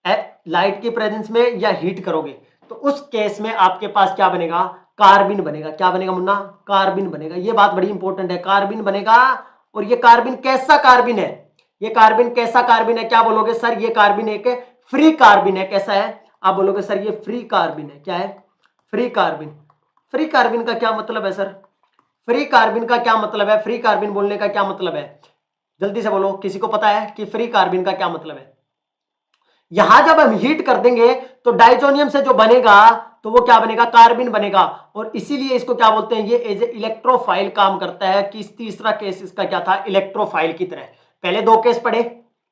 लाइट की प्रेजेंस में या हीट करोगे, तो उस केस में आपके पास क्या बनेगा, कार्बिन बनेगा। क्या बनेगा मुन्ना, कार्बिन बनेगा। ये बात बड़ी इंपॉर्टेंट है, कार्बिन बनेगा। और ये कार्बिन कैसा कार्बिन है, ये कार्बिन कैसा कार्बिन है, क्या बोलोगे सर, ये कार्बिन एक फ्री कार्बिन है। कैसा है, आप बोलोगे सर ये फ्री कार्बिन है। क्या है, फ्री कार्बिन। फ्री कार्बिन का क्या मतलब है सर, फ्री कार्बिन का क्या मतलब है, फ्री कार्बिन बोलने का क्या मतलब है, जल्दी से बोलो, किसी को पता है कि फ्री कार्बिन का क्या मतलब है? यहां जब हम हीट कर देंगे तो डाइजोनियम से जो बनेगा तो वो क्या बनेगा, कार्बिन बनेगा, और इसीलिए इसको क्या बोलते हैं, ये एज ए इलेक्ट्रोफाइल काम करता है। कि तीसरा केस इसका क्या था, इलेक्ट्रोफाइल की तरह। पहले दो केस पढ़े,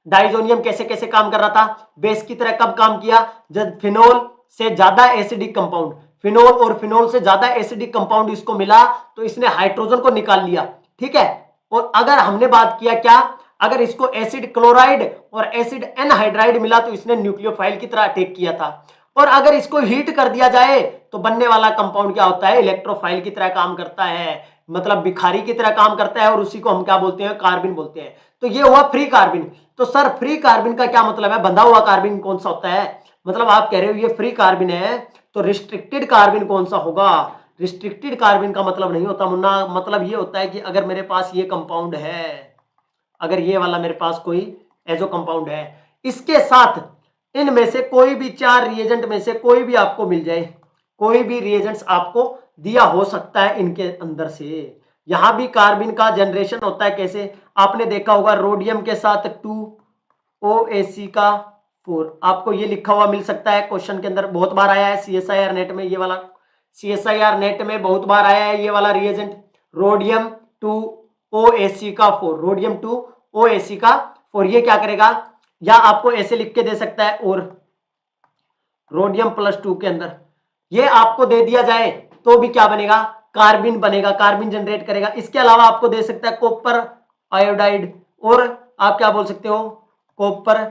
डाइजोनियम कैसे कैसे काम कर रहा था, बेस की तरह कब काम किया, जब फिनोल से ज्यादा एसिडिक कंपाउंड, फिनोल और फिनोल से ज्यादा एसिडिक कंपाउंड इसको मिला तो इसने हाइड्रोजन को निकाल लिया, ठीक है। और अगर हमने बात किया क्या, अगर इसको एसिड क्लोराइड और एसिड एनहाइड्राइड मिला तो इसने न्यूक्लियोफाइल की तरह अटैक किया था। और अगर इसको हीट कर दिया जाए तो बनने वाला कंपाउंड क्या होता है, इलेक्ट्रोफाइल की तरह काम करता है, मतलब भिखारी की तरह काम करता है, और उसी को हम क्या बोलते हैं, कार्बिन बोलते हैं। तो ये हुआ फ्री कार्बिन। तो सर फ्री कार्बिन का क्या मतलब है, बंधा हुआ कार्बिन कौन सा होता है, मतलब आप कह रहे हो ये फ्री कार्बिन है, तो रिस्ट्रिक्टेड कार्बिन कौन सा होगा। रिस्ट्रिक्टेड कार्बिन का मतलब नहीं होता मुन्ना, मतलब ये होता है कि अगर मेरे पास ये कंपाउंड है, अगर ये वाला मेरे पास कोई एजो कंपाउंड है, इसके साथ इनमें से कोई भी चार रिएजेंट में से कोई भी आपको मिल जाए, कोई भी रिएजेंट्स आपको दिया हो सकता है इनके अंदर से। यहां भी कार्बिन का जनरेशन होता है कैसे, आपने देखा होगा रोडियम के साथ 2OAC का 4, आपको ये लिखा हुआ मिल सकता है क्वेश्चन के अंदर, बहुत बार आया है CSIR नेट में, ये वाला CSIR नेट में बहुत बार आया है ये वाला रिएजेंट, रोडियम 2OAC का 4, रोडियम 2OAC का 4, ये क्या करेगा, या आपको ऐसे लिख के दे सकता है, और रोडियम +2 के अंदर ये आपको दे दिया जाए तो भी क्या बनेगा, कार्बिन बनेगा, कार्बिन जनरेट करेगा। इसके अलावा आपको दे सकता है कॉपर आयोडाइड, और आप क्या बोल सकते हो, कॉपर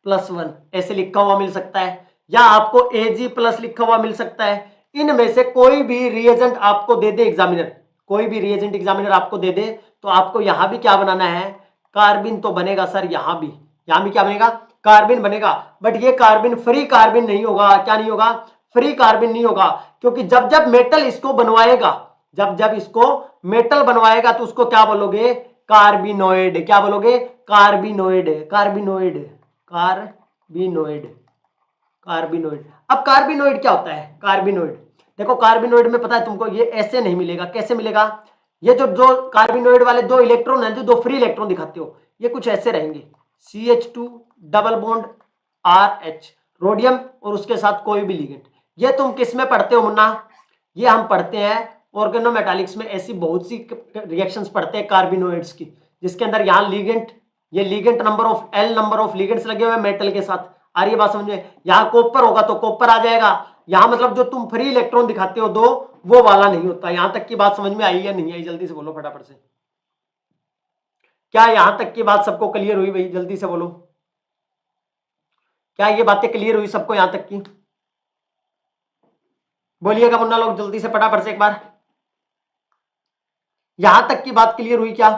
+1 ऐसे लिखा हुआ मिल सकता है, या आपको Ag+ लिखा हुआ मिल सकता है। इनमें से कोई भी रिएजेंट आपको दे दे एग्जामिनर, कोई भी रिएजेंट एग्जामिनर आपको दे दे तो आपको यहां भी क्या बनाना है, कार्बिन तो बनेगा सर, यहां भी क्या बनेगा, कार्बिन बनेगा। बट ये कार्बिन फ्री कार्बिन नहीं होगा, क्या नहीं होगा, फ्री कार्बिन नहीं होगा, क्योंकि जब जब मेटल इसको बनवाएगा, जब जब इसको मेटल बनवाएगा तो उसको क्या बोलोगे, कार्बिनोइड, क्या बोलोगे, कार्बिनोइड, कार्बिनोइड, कार्बिनोइड, कार्बिनोइड। अब कार्बिनोइड क्या होता है, कार्बिनोइड देखो, कार्बिनोइड में पता है तुमको, ये ऐसे नहीं मिलेगा, कैसे मिलेगा, ये जो जो कार्बिनोइड वाले दो इलेक्ट्रॉन हैं, जो दो फ्री इलेक्ट्रॉन दिखाते हो, ये कुछ ऐसे रहेंगे, CH2 double bond RH, rhodium और उसके साथ कोई भी लिगेंड। ये तुम किस में पढ़ते हो मुन्ना, ये हम पढ़ते हैं ऑर्गेनोमेटालिक्स में, ऐसी बहुत सी रिएक्शंस पढ़ते हैं कार्बिनोइड्स की, जिसके अंदर यहाँ लिगेंड, ये ligand number of L number of ligands लगे हुए मेटल के साथ, आ रही है बात समझ में, यहाँ कॉपर होगा तो कॉपर आ जाएगा, यहाँ मतलब जो तुम फ्री इलेक्ट्रॉन दिखाते हो दो, वो वाला नहीं होता। यहां तक की बात समझ में आई या नहीं आई, जल्दी से बोलो फटाफट से, क्या यहां तक की बात सबको क्लियर हुई भाई, जल्दी से बोलो, क्या ये बातें क्लियर हुई सबको यहां तक की, बोलिएगा मुन्ना लोग जल्दी से फटाफट से एक बार, यहां तक की बात क्लियर हुई क्या।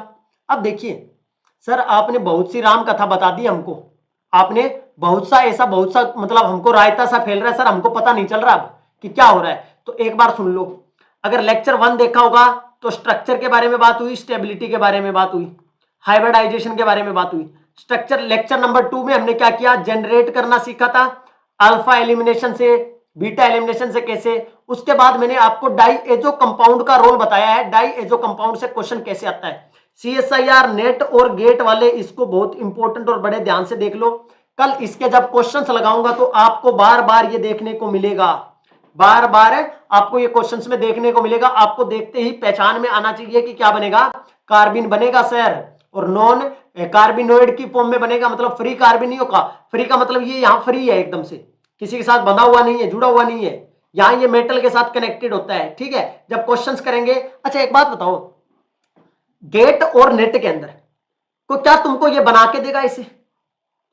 अब देखिए सर, आपने बहुत सी राम कथा बता दी हमको, आपने बहुत सा ऐसा, बहुत सा मतलब हमको रायता सा फैल रहा है सर, हमको पता नहीं चल रहा अब कि क्या हो रहा है। तो एक बार सुन लो, अगर लेक्चर 1 देखा होगा तो स्ट्रक्चर के बारे में बात हुई, स्टेबिलिटी के बारे में बात हुई, हाइब्रिडाइजेशन के बारे में बात हुई। स्ट्रक्चर लेक्चर नंबर 2 में हमने क्या किया, जनरेट करना सीखा था, अल्फा एलिमिनेशन से, बीटा एलिमिनेशन से कैसे। उसके बाद मैंने आपको डाई एजो कंपाउंड का रोल बताया है, डाई एजो कंपाउंड से क्वेश्चन कैसे आता है। CSIR नेट और गेट वाले इसको बहुत इंपॉर्टेंट और बड़े ध्यान से देख लो, कल इसके जब क्वेश्चंस लगाऊंगा तो आपको बार बार ये देखने को मिलेगा, बार बार आपको ये क्वेश्चंस में देखने को मिलेगा। आपको देखते ही पहचान में आना चाहिए कि क्या बनेगा, कार्बिन बनेगा सर, और नॉन कार्बिनोइड की फॉर्म में बनेगा, मतलब फ्री कार्बिन नहीं होगा। फ्री का मतलब ये यहां फ्री है एकदम से, किसी के साथ बंधा हुआ नहीं है, जुड़ा हुआ नहीं है, यहां ये मेटल के साथ कनेक्टेड होता है, ठीक है। जब क्वेश्चंस करेंगे, अच्छा एक बात बताओ, गेट और नेट के अंदर को क्या तुमको ये बना के देगा इसे,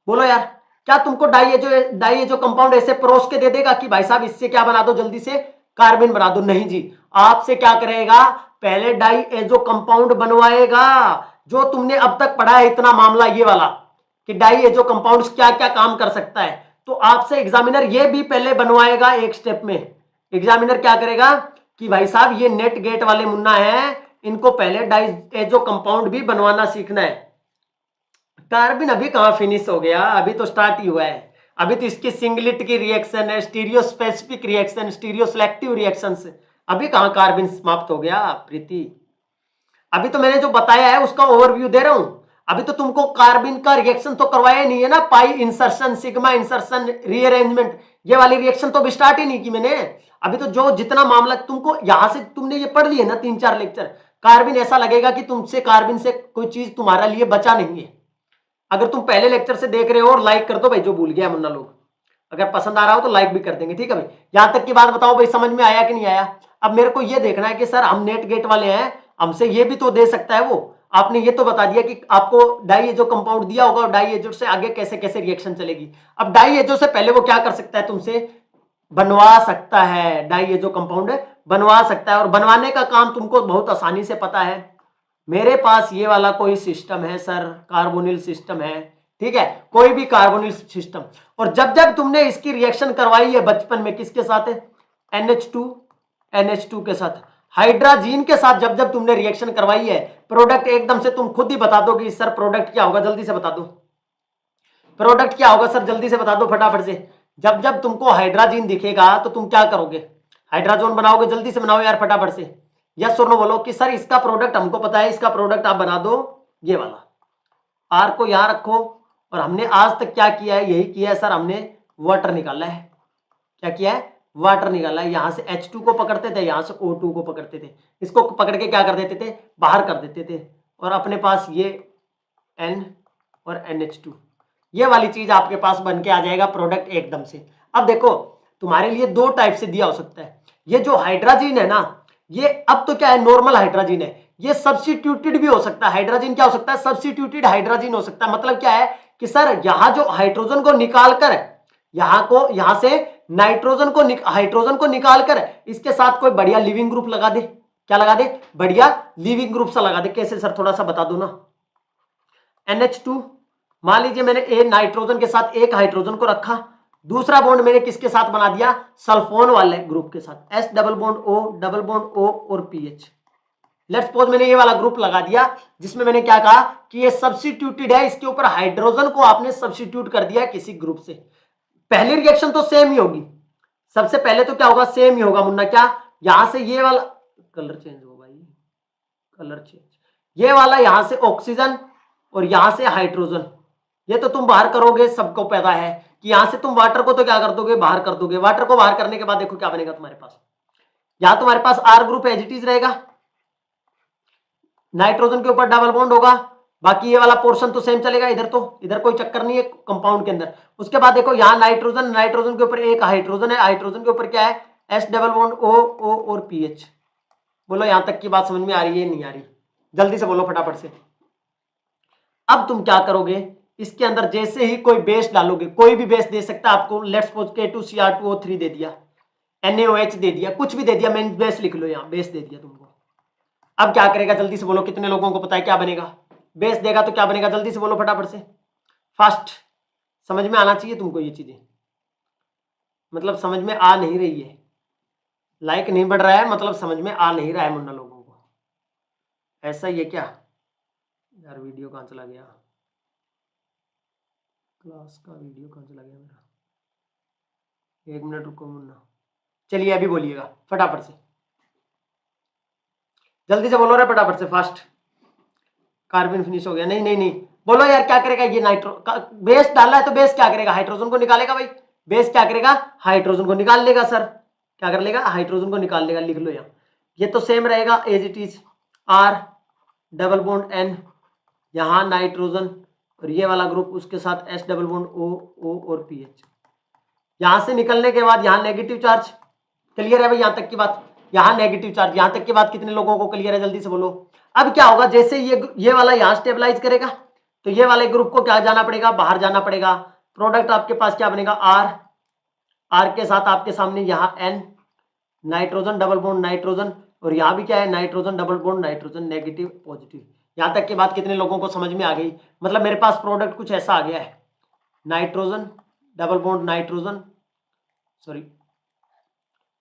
बोलो यार, क्या तुमको डाई जो कंपाउंड ऐसे परोस के दे देगा कि भाई साहब इससे क्या बना दो, जल्दी से कार्बिन बना दो, नहीं जी। आपसे क्या करेगा, पहले डाई एजो कंपाउंड बनवाएगा, जो तुमने अब तक पढ़ा है इतना मामला ये वाला कि डाई एजो कंपाउंड्स क्या क्या काम कर सकता है, तो आपसे एग्जामिनर ये भी पहले बनवाएगा एक स्टेप में। एग्जामिनर क्या करेगा कि भाई साहब ये नेट गेट वाले मुन्ना है, इनको पहले डाई एजो कंपाउंड भी बनवाना सीखना है। कार्बिन अभी कहां फिनिश हो गया, अभी तो स्टार्ट ही हुआ है, अभी तो इसकी सिंगलेट की रिएक्शन है, stereo specific reaction, stereo selective reaction से, अभी कहां कार्बिन समाप्त हो गया प्रीति। अभी तो मैंने जो बताया है उसका ओवरव्यू दे रहा हूं, अभी तो तुमको कार्बिन का रिएक्शन तो करवाया नहीं है ना, पाई इंसर्शन, सिग्मा इंसर्शन, रीअरेंजमेंट, ये वाली रिएक्शन तो अभी स्टार्ट ही नहीं की मैंने। अभी तो जो जितना मामला तुमको यहां से तुमने ये पढ़ लिए ना 3-4 लेक्चर, कार्बिन ऐसा लगेगा कि तुमसे कार्बिन से कोई चीज तुम्हारा लिए बचा नहीं है। अगर तुम पहले लेक्चर से देख रहे हो और लाइक कर दो भाई, जो भूल गया मुन्ना लोग, अगर पसंद आ रहा हो तो लाइक भी कर देंगे, ठीक है भाई। यहां तक की बात बताओ भाई, समझ में आया कि नहीं आया? अब मेरे को ये देखना है कि सर हम नेट गेट वाले हैं, हमसे ये भी तो दे सकता है वो। आपने ये तो बता दिया कि आपको डाई एजो कंपाउंड दिया होगा और डाई एजो से आगे कैसे कैसे रिएक्शन चलेगी। अब डाई एजो से पहले वो क्या कर सकता है, तुमसे बनवा सकता है, डाई एजो कंपाउंड बनवा सकता है। और बनवाने का काम तुमको बहुत आसानी से पता है। मेरे पास ये वाला कोई सिस्टम है सर, कार्बोनिल सिस्टम है, ठीक है, कोई भी कार्बोनिल सिस्टम। और जब जब तुमने इसकी रिएक्शन करवाई है बचपन में, किसके साथ है, NH2 के साथ, हाइड्राजीन के साथ जब जब तुमने रिएक्शन करवाई है, प्रोडक्ट एकदम से तुम खुद ही बता दो कि सर प्रोडक्ट क्या होगा, जल्दी से बता दो प्रोडक्ट क्या होगा सर, जल्दी से बता दो फटाफट से। जब जब तुमको हाइड्राजीन दिखेगा तो तुम क्या करोगे, हाइड्राजोन बनाओगे, जल्दी से बनाओ यार फटाफट से। यस और नो बोलो कि सर इसका प्रोडक्ट हमको पता है, इसका प्रोडक्ट आप बना दो, ये वाला। आर को यहां रखो। और हमने आज तक क्या किया है, यही किया है सर, हमने वाटर निकाला है। क्या किया है, वाटर निकाला है। यहां से H2 को पकड़ते थे, यहां से O2 को पकड़ते थे, इसको पकड़ के क्या कर देते थे, बाहर कर देते थे। और अपने पास ये N और NH2, ये वाली चीज आपके पास बन के आ जाएगा प्रोडक्ट एकदम से। अब देखो तुम्हारे लिए दो टाइप से दिया हो सकता है। ये जो हाइड्राजीन है ना, ये अब तो क्या है, नॉर्मल हाइड्राजीन है, ये सब्स्टिट्यूटेड भी हो सकता है। हाइड्राजीन क्या हो सकता है, सब्स्टिट्यूटेड हाइड्राजीन हो सकता है। मतलब क्या है कि सर यहां जो हाइड्रोजन को निकालकर, यहां से नाइट्रोजन को हाइड्रोजन को निकालकर इसके साथ कोई बढ़िया लिविंग ग्रुप लगा दे। क्या लगा दे, बढ़िया लिविंग ग्रुप सा लगा दे। कैसे सर, थोड़ा सा बता दो ना। NH2, मान लीजिए मैंने ए नाइट्रोजन के साथ एक हाइड्रोजन को रखा, दूसरा बॉन्ड मैंने किसके साथ बना दिया, सल्फोन वाले ग्रुप के साथ, S डबल बॉन्ड O और PH। लेट्स सपोज मैंने ये वाला ग्रुप लगा दिया, जिसमें मैंने क्या कहा कि ये सब्स्टिट्यूटेड है, इसके ऊपर हाइड्रोजन को आपने सब्स्टिट्यूट कर दिया किसी ग्रुप से। पहली रिएक्शन तो सेम ही होगी, सबसे पहले तो क्या होगा, सेम ही होगा मुन्ना। क्या, यहां से ये वाला कलर चेंज हो भाई, कलर चेंज, ये वाला यहां से ऑक्सीजन और यहां से हाइड्रोजन, ये तो तुम बाहर करोगे, सबको पता है कि यहां से तुम वाटर को तो क्या कर दोगे, बाहर कर दोगे। वाटर को बाहर करने के बाद देखो क्या बनेगा तुम्हारे पास, यहां तुम्हारे पास R group as it is रहेगा, नाइट्रोजन के ऊपर डबल बॉन्ड होगा, बाकी ये वाला पोर्शन तो सेम चलेगा। इधर कोई चक्कर नहीं है कंपाउंड के अंदर। उसके बाद देखो यहाँ नाइट्रोजन के ऊपर एक हाइड्रोजन है, हाइड्रोजन के ऊपर क्या है, S डबल बॉन्ड O और PH। बोलो यहां तक की बात समझ में आ रही है, नहीं आ रही, जल्दी से बोलो फटाफट से। अब तुम क्या करोगे, इसके अंदर जैसे ही कोई बेस डालोगे, कोई भी बेस दे सकता है आपको, लेट्स सपोज K2Cr2O3 दे दिया, NaOH दे दिया, कुछ भी दे दिया, मैं बेस लिख लो, यहाँ बेस दे दिया तुमको। अब क्या करेगा, जल्दी से बोलो, कितने लोगों को पता है क्या बनेगा, बेस देगा तो क्या बनेगा, जल्दी से बोलो फटाफट से, फास्ट। समझ में आना चाहिए तुमको ये चीजें, मतलब समझ में आ नहीं रही है, लाइक नहीं बढ़ रहा है, मतलब समझ में आ नहीं रहा है मुन्ना लोगों को, ऐसा ही है क्या यार। वीडियो कहाँ चला गया, क्लास का वीडियो कहाँ चला गया मेरा, 1 मिनट रुको मुन्ना। चलिए अभी बोलिएगा फटाफट से, जल्दी से बोलो रे फटाफट से, फास्ट। कार्बन फिनिश हो गया, नहीं नहीं नहीं, बोलो यार क्या करेगा ये, बेस डालना है तो बेस क्या करेगा, हाइड्रोजन को निकालेगा भाई। बेस क्या करेगा, हाइड्रोजन को निकाल लेगा सर, क्या कर लेगा, हाइड्रोजन को निकाल लेगा। लिख लो यहाँ, ये तो सेम रहेगा as it is, R double bond N, यहाँ नाइट्रोजन और ये वाला ग्रुप उसके साथ S डबल बॉन्ड O और PH। यहां से निकलने के बाद यहाँ नेगेटिव चार्ज, क्लियर है भाई यहां तक की बात, यहाँ नेगेटिव चार्ज, यहां तक की बात कितने लोगों को क्लियर है, जल्दी से बोलो। अब क्या होगा, जैसे ये वाला यहाँ स्टेबलाइज करेगा तो ये वाले ग्रुप को क्या जाना पड़ेगा, बाहर जाना पड़ेगा। प्रोडक्ट आपके पास क्या बनेगा, R के साथ आपके सामने यहाँ N, nitrogen double bond nitrogen, और यहाँ भी क्या है, nitrogen double bond nitrogen, negative positive. यहाँ तक की बात कितने लोगों को समझ में आ गई, मतलब मेरे पास प्रोडक्ट कुछ ऐसा आ गया है, nitrogen double bond nitrogen, sorry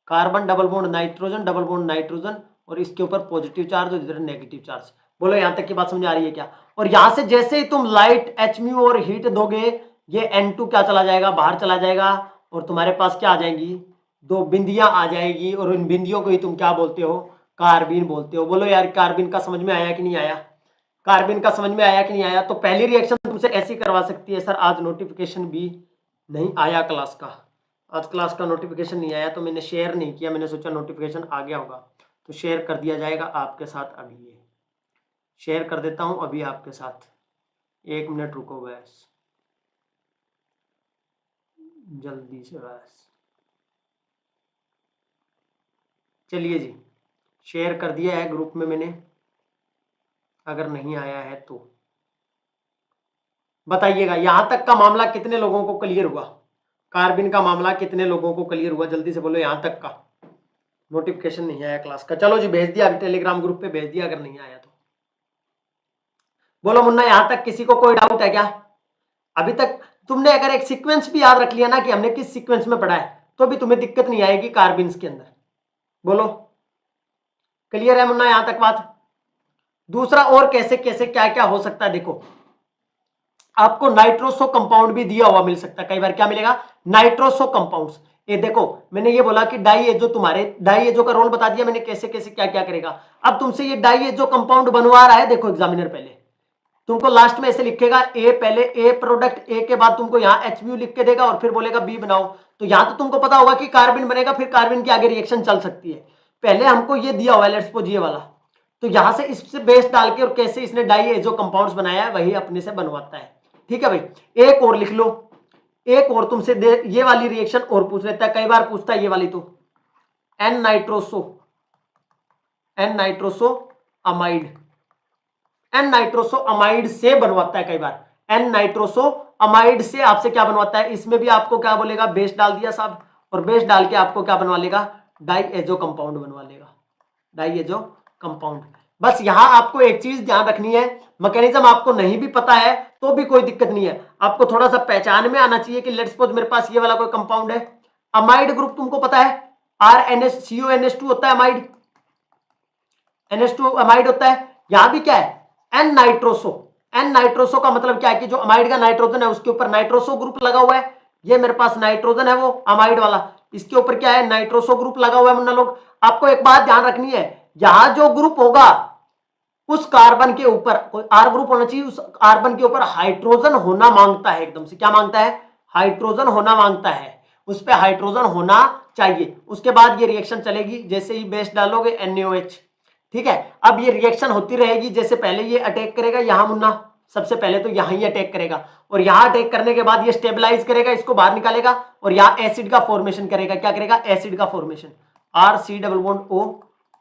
carbon double bond nitrogen और इसके ऊपर पॉजिटिव चार्ज और इधर नेगेटिव चार्ज। बोलो यहां तक की बात समझ आ रही है क्या। और यहां से जैसे ही तुम लाइट Hµ और हीट दोगे, ये N2 क्या चला जाएगा, बाहर चला जाएगा, और तुम्हारे पास क्या आ जाएंगी, 2 बिंदियां आ जाएगी, और इन बिंदियों को ही तुम क्या बोलते हो, कार्बिन बोलते हो। बोलो यार कार्बिन का समझ में आया कि नहीं आया, कार्बिन का समझ में आया कि नहीं आया? तो पहली रिएक्शन तुमसे ऐसी करवा सकती है, सर आज नोटिफिकेशन भी नहीं आया क्लास का, आज क्लास का नोटिफिकेशन नहीं आया तो मैंने शेयर नहीं किया, मैंने सोचा नोटिफिकेशन आ गया होगा तो शेयर कर दिया जाएगा आपके साथ। अभी ये शेयर कर देता हूं अभी आपके साथ, 1 मिनट रुको बस, जल्दी से बस। चलिए जी, शेयर कर दिया है ग्रुप में मैंने, अगर नहीं आया है तो बताइएगा। यहां तक का मामला कितने लोगों को क्लियर हुआ? कार्बिन का मामला कितने लोगों को क्लियर हुआ? जल्दी से बोलो, यहां तक का नोटिफिकेशन नहीं आया क्लास का। चलो जी, भेज दिया, अभी टेलीग्राम ग्रुप पे भेज दिया, अगर नहीं आया तो बोलो। मुन्ना, यहां तक किसी को कोई डाउट है क्या? अभी तक तुमने अगर एक सीक्वेंस भी याद रख लिया ना कि हमने किस सीक्वेंस में पढ़ा है, तो भी तुम्हें दिक्कत नहीं आएगी कार्बिन के अंदर। बोलो, क्लियर है मुन्ना यहां तक बात? दूसरा, और कैसे कैसे क्या क्या हो सकता है, देखो आपको नाइट्रोसो कंपाउंड भी दिया हुआ मिल सकता है कई बार। क्या मिलेगा? Nitroso compounds. ये देखो, मैंने ये बोला कि डाईएजो, तुम्हारे डाईएजो का रोल बता दिया मैंने, कैसे कैसे क्या क्या करेगा। अब तुमसे ये डाईएजो कंपाउंड बनवा रहा है, देखो एग्जामिनर पहले तुमको लास्ट में ऐसे लिखेगा ए, पहले ए प्रोडक्ट, ए के बाद तुमको यहाँ HBU लिख के देगा और फिर बोलेगा बी बनाओ। तो यहां तो तुमको पता होगा कि कार्बन बनेगा, फिर कार्बन की आगे रिएक्शन चल सकती है। पहले हमको ये दिया हुआ है, लेट्स सपोज ये वाला, तो यहां से इससे बेस डाल के और कैसे इसने डाईएजो कंपाउंड्स बनाया है वही अपने से बनवाता है। ठीक है भाई, एक और लिख लो, एक और तुमसे ये वाली रिएक्शन और पूछ लेता है, कई बार पूछता है ये वाली, तो N nitroso amide, N nitroso amide से बनवाता है कई बार। एन नाइट्रोसो अमाइड से आपसे क्या बनवाता है? इसमें भी आपको क्या बोलेगा? बेस डाल दिया साहब, और बेस डाल के आपको क्या बनवा लेगा? डाईएजो कंपाउंड बनवा लेगा, डाईएजो कंपाउंड। बस यहां आपको एक चीज ध्यान रखनी है, मैकेनिज्म आपको नहीं भी पता है तो भी कोई दिक्कत नहीं है, आपको थोड़ा सा पहचान में आना चाहिए कि लेट्स सपोज मेरे पास ये वाला कोई कंपाउंड है, अमाइड ग्रुप तुमको पता है, RNH-CONH2 होता है अमाइड, NH2 अमाइड होता है। यहां भी क्या है? N nitroso. एन नाइट्रोसो का मतलब क्या है कि जो अमाइड का नाइट्रोजन है उसके ऊपर नाइट्रोसो ग्रुप लगा हुआ है। ये मेरे पास नाइट्रोजन है वो अमाइड वाला, इसके ऊपर क्या है? नाइट्रोसो ग्रुप लगा हुआ है। मुन्ना लोग, आपको एक बात ध्यान रखनी है, यहां जो ग्रुप होगा उस कार्बन के ऊपर कोई R ग्रुप होना चाहिए, उस कार्बन के ऊपर हाइड्रोजन होना मांगता है। एकदम से क्या मांगता है? हाइड्रोजन होना मांगता है, उस पर हाइड्रोजन होना चाहिए। उसके बाद ये रिएक्शन चलेगी, जैसे ही बेस डालोगे NaOH। ठीक है, अब ये रिएक्शन होती रहेगी, जैसे पहले ये अटैक करेगा यहां मुन्ना, सबसे पहले तो यहां ही अटैक करेगा, और यहां अटैक करने के बाद ये स्टेबलाइज करेगा, इसको बाहर निकालेगा और यहां एसिड का फॉर्मेशन करेगा। क्या करेगा? एसिड का formation, RC double bond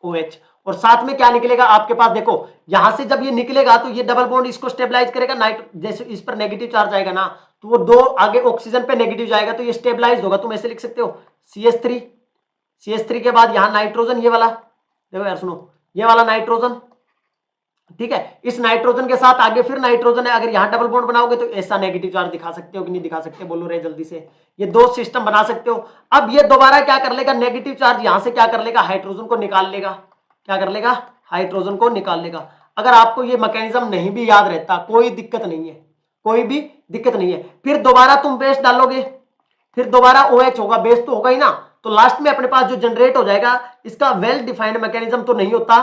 OH। और साथ में क्या निकलेगा आपके पास? देखो यहां से जब ये निकलेगा तो ये डबल बॉन्ड इसको स्टेबलाइज करेगा, जैसे इस पर नेगेटिव चार्ज आएगा ना, तो वो दो आगे ऑक्सीजन पे नेगेटिव जाएगा तो ये स्टेबलाइज होगा। तुम ऐसे लिख सकते हो CH3 के बाद यहां नाइट्रोजन, ये वाला देखो यार सुनो, ये वाला नाइट्रोजन। ठीक है, इस नाइट्रोजन के साथ आगे फिर नाइट्रोजन है, अगर यहां डबल बॉन्ड बनाओगे तो ऐसा नेगेटिव चार्ज दिखा सकते हो कि नहीं दिखा सकते? बोलो रे जल्दी से, ये दो सिस्टम बना सकते हो। अब ये दोबारा क्या कर लेगा? नेगेटिव चार्ज यहां से क्या कर लेगा? हाइड्रोजन को निकाल लेगा। क्या कर लेगा? हाइड्रोजन को निकाल लेगा। अगर आपको ये मैकेनिज्म नहीं भी याद रहता कोई दिक्कत नहीं है, कोई भी दिक्कत नहीं है। फिर दोबारा तुम बेस डालोगे, फिर दोबारा OH होगा, बेस तो होगा ही ना, तो लास्ट में अपने पास जो जनरेट हो जाएगा, इसका वेल डिफाइंड मैकेनिज्म तो नहीं होता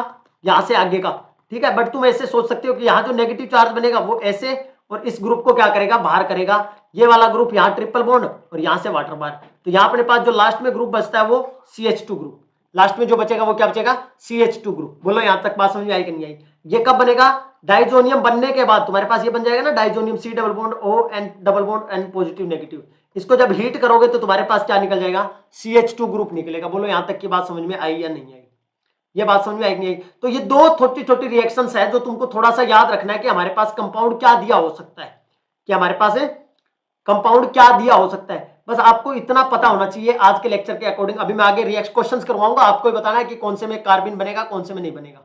यहां से आगे का। ठीक है, बट तुम ऐसे सोच सकते हो कि यहाँ जो नेगेटिव चार्ज बनेगा वो ऐसे, और इस ग्रुप को क्या करेगा? बाहर करेगा। ये वाला ग्रुप यहाँ ट्रिपल बॉन्ड और यहाँ से वाटर बार, तो यहाँ अपने पास जो लास्ट में ग्रुप बचता है वो CH2 ग्रुप, लास्ट में जो बचेगा वो क्या बचेगा? CH2 group. बोलो यहाँ तक बात समझ में आई कि नहीं आई? ये कब बनेगा? डाइजोनियम बनने के बाद तुम्हारे पास ये बन जाएगा ना, diazonium C double bond O N double bond N positive negative. इसको जब हीट करोगे तो तुम्हारे पास क्या निकल जाएगा? CH2 ग्रुप निकलेगा। बोलो यहाँ तक की बात समझ में आई या नहीं आई? ये बात समझ में आई नहीं आई? तो ये दो छोटी छोटी रिएक्शंस है जो तुमको थोड़ा सा याद रखना है कि हमारे पास कंपाउंड क्या दिया हो सकता है, कि हमारे पास कंपाउंड क्या दिया हो सकता है। बस आपको इतना पता होना चाहिए आज के लेक्चर के अकॉर्डिंग। अभी मैं आगे रिएक्शन क्वेश्चंस करवाऊंगा, आपको ही बताना है कि कौन से में कार्बन बनेगा, कौन से में नहीं बनेगा।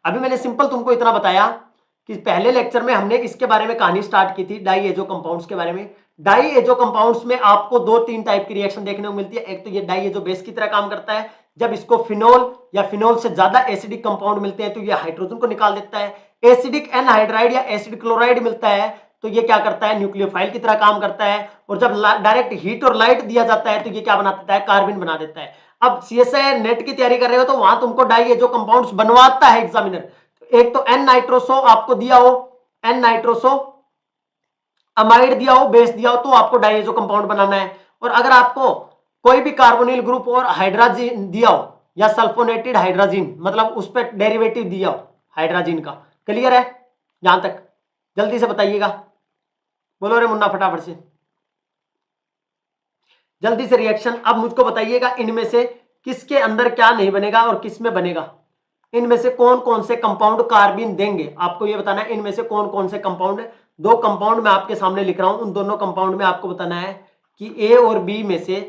अभी मैंने सिंपल तुमको इतना बताया कि पहले लेक्चर में हमने इसके बारे में कहानी स्टार्ट की थी, डाईएजो कंपाउंड्स के बारे में। डाईएजो कंपाउंड्स में आपको 2-3 टाइप की रिएक्शन देखने को मिलती है। एक तो ये डाईएजो बेस की तरह काम करता है, जब इसको फिनोल या फिनोल से ज्यादा एसिडिक कंपाउंड मिलते हैं तो ये हाइड्रोजन को निकाल देता है। एसिडिक एनहाइड्राइड या एसिड क्लोराइड मिलता है तो ये क्या करता है? न्यूक्लियोफाइल की तरह काम करता है। और जब डायरेक्ट हीट और लाइट दिया जाता है तो ये क्या बना देता है? कार्बन बना देता है। अब CSIR नेट की तैयारी कर रहे हो तो वहां तुमको डाईएजो कंपाउंड्स बनवाता है एग्जामिनर, एक तो एन नाइट्रोसो आपको दिया हो, एन नाइट्रोसो अमाइड दिया हो, बेस दिया हो, तो आपको डाइएजो कंपाउंड बनाना है। और अगर आपको कोई भी कार्बोनिल ग्रुप और हाइड्रोजन दिया हो या सल्फोनेटेड हाइड्रोजन, मतलब उस पर डेरिवेटिव दिया हो हाइड्रोजन का। क्लियर है यहां तक? जल्दी से बताइएगा, बोलो रे मुन्ना फटाफट से, जल्दी से रिएक्शन। अब मुझको बताइएगा इनमें से किसके अंदर क्या नहीं बनेगा और किस में बनेगा। इनमें से कौन कौन से कंपाउंड कार्बिन देंगे, आपको ये बताना है। इनमें से कौन कौन से कंपाउंड, दो कंपाउंड मैं आपके सामने लिख रहा हूं, उन दोनों कंपाउंड में आपको बताना है कि ए और बी में से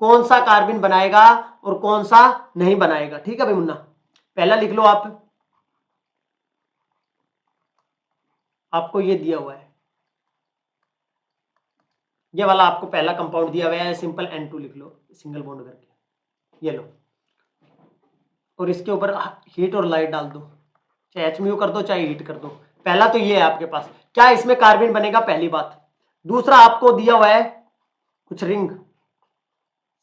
कौन सा कार्बिन बनाएगा और कौन सा नहीं बनाएगा। ठीक है भाई मुन्ना, पहला लिख लो आप, आपको ये दिया हुआ है, ये वाला आपको पहला कंपाउंड दिया हुआ है, सिंपल N2 लिख लो सिंगल बॉन्ड करके, ये लो। और इसके ऊपर हीट और लाइट डाल दो, चाहे HMU कर दो चाहे हीट कर दो। पहला तो ये है आपके पास, क्या इसमें कार्बिन बनेगा, पहली बात। दूसरा आपको दिया हुआ है कुछ रिंग,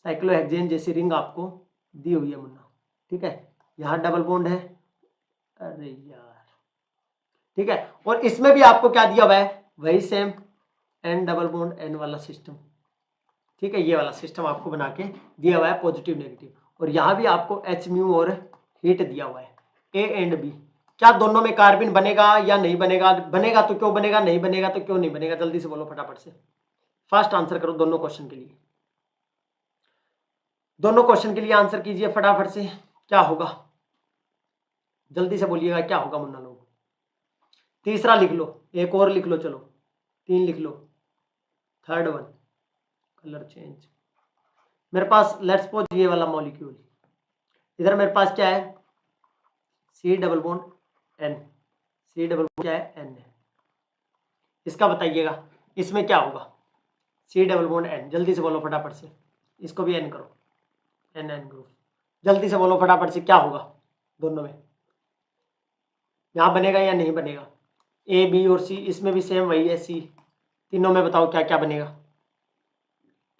साइक्लोहेक्सेन जैसी रिंग आपको दी हुई है मुन्ना। ठीक है, यहां डबल बॉन्ड है, अरे यार, ठीक है। और इसमें भी आपको क्या दिया हुआ है, वही same N double bond N वाला सिस्टम। ठीक है, ये वाला सिस्टम आपको बना के दिया हुआ है, पॉजिटिव नेगेटिव। और यहां भी आपको HMU और हीट दिया हुआ है, A एंड B। क्या दोनों में कार्बन बनेगा या नहीं बनेगा? बनेगा तो क्यों बनेगा, नहीं बनेगा तो क्यों नहीं बनेगा? जल्दी से बोलो फटाफट से, फास्ट आंसर करो दोनों क्वेश्चन के लिए, दोनों क्वेश्चन के लिए आंसर कीजिए फटाफट से। क्या होगा, जल्दी से बोलिएगा क्या होगा मुन्ना लोग। तीसरा लिख लो, एक और लिख लो, चलो 3 लिख लो। Third one, colour change. मेरे पास लेट्स सपोज ये वाला मॉलिक्यूल, इधर मेरे पास क्या है, C double bond N, C double bond क्या है, N है। इसका बताइएगा इसमें क्या होगा, C डबल बॉन्ड N, जल्दी से बोलो फटाफट से। इसको भी N करो, N ग्रुप, जल्दी से बोलो फटाफट से, क्या होगा दोनों में, यहाँ बनेगा या नहीं बनेगा? A B और C, इसमें भी सेम वही है C, तीनों में बताओ क्या क्या बनेगा,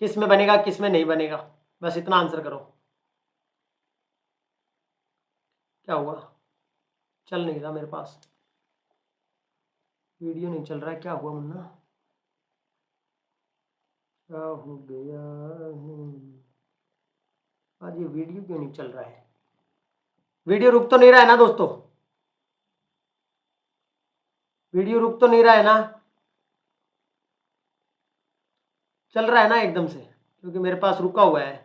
किस में बनेगा किस में नहीं बनेगा, बस इतना आंसर करो। क्या हुआ, चल नहीं रहा मेरे पास, वीडियो नहीं चल रहा है, क्या हुआ मुन्ना, क्या हो गया, आज ये वीडियो क्यों नहीं चल रहा है? वीडियो रुक तो नहीं रहा है ना दोस्तों, वीडियो रुक तो नहीं रहा है ना, चल रहा है ना एकदम से, क्योंकि मेरे पास रुका हुआ है।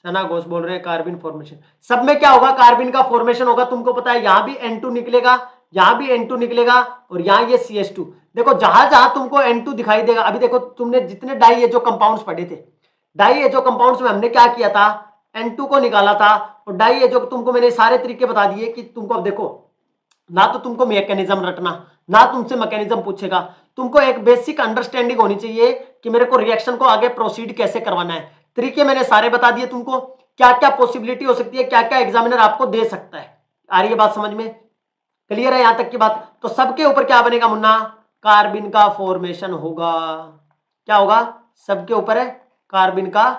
सना घोष बोल रहे हैं कार्बिन फॉर्मेशन, सब में क्या होगा, कार्बिन का फॉर्मेशन होगा। तुमको पता है यहां भी N2 निकलेगा, यहां भी N2 निकलेगा, और यहां ये CH2। देखो जहां जहां तुमको N2 दिखाई देगा, अभी देखो तुमने जितने डाई एजो कंपाउंड्स पढ़े थे, डाई एजो कंपाउंड्स में हमने क्या किया था, N2 को निकाला था। और डाई एजो तुमको मैंने सारे तरीके बता दिए कि तुमको, अब देखो ना तो तुमको मैकेनिज्म रटना, ना तुमसे मैकेनिज्म पूछेगा, तुमको एक बेसिक अंडरस्टैंडिंग होनी चाहिए कि मेरे को रिएक्शन को आगे प्रोसीड कैसे करवाना है। तरीके मैंने सारे बता दिए तुमको, क्या क्या पॉसिबिलिटी हो सकती है, क्या क्या एग्जामिनर आपको दे सकता है। आ रही है बात समझ में, क्लियर है यहां तक की बात? तो सबके ऊपर क्या बनेगा मुन्ना, कार्बिन का फॉर्मेशन होगा। क्या होगा, सबके ऊपर है कार्बिन का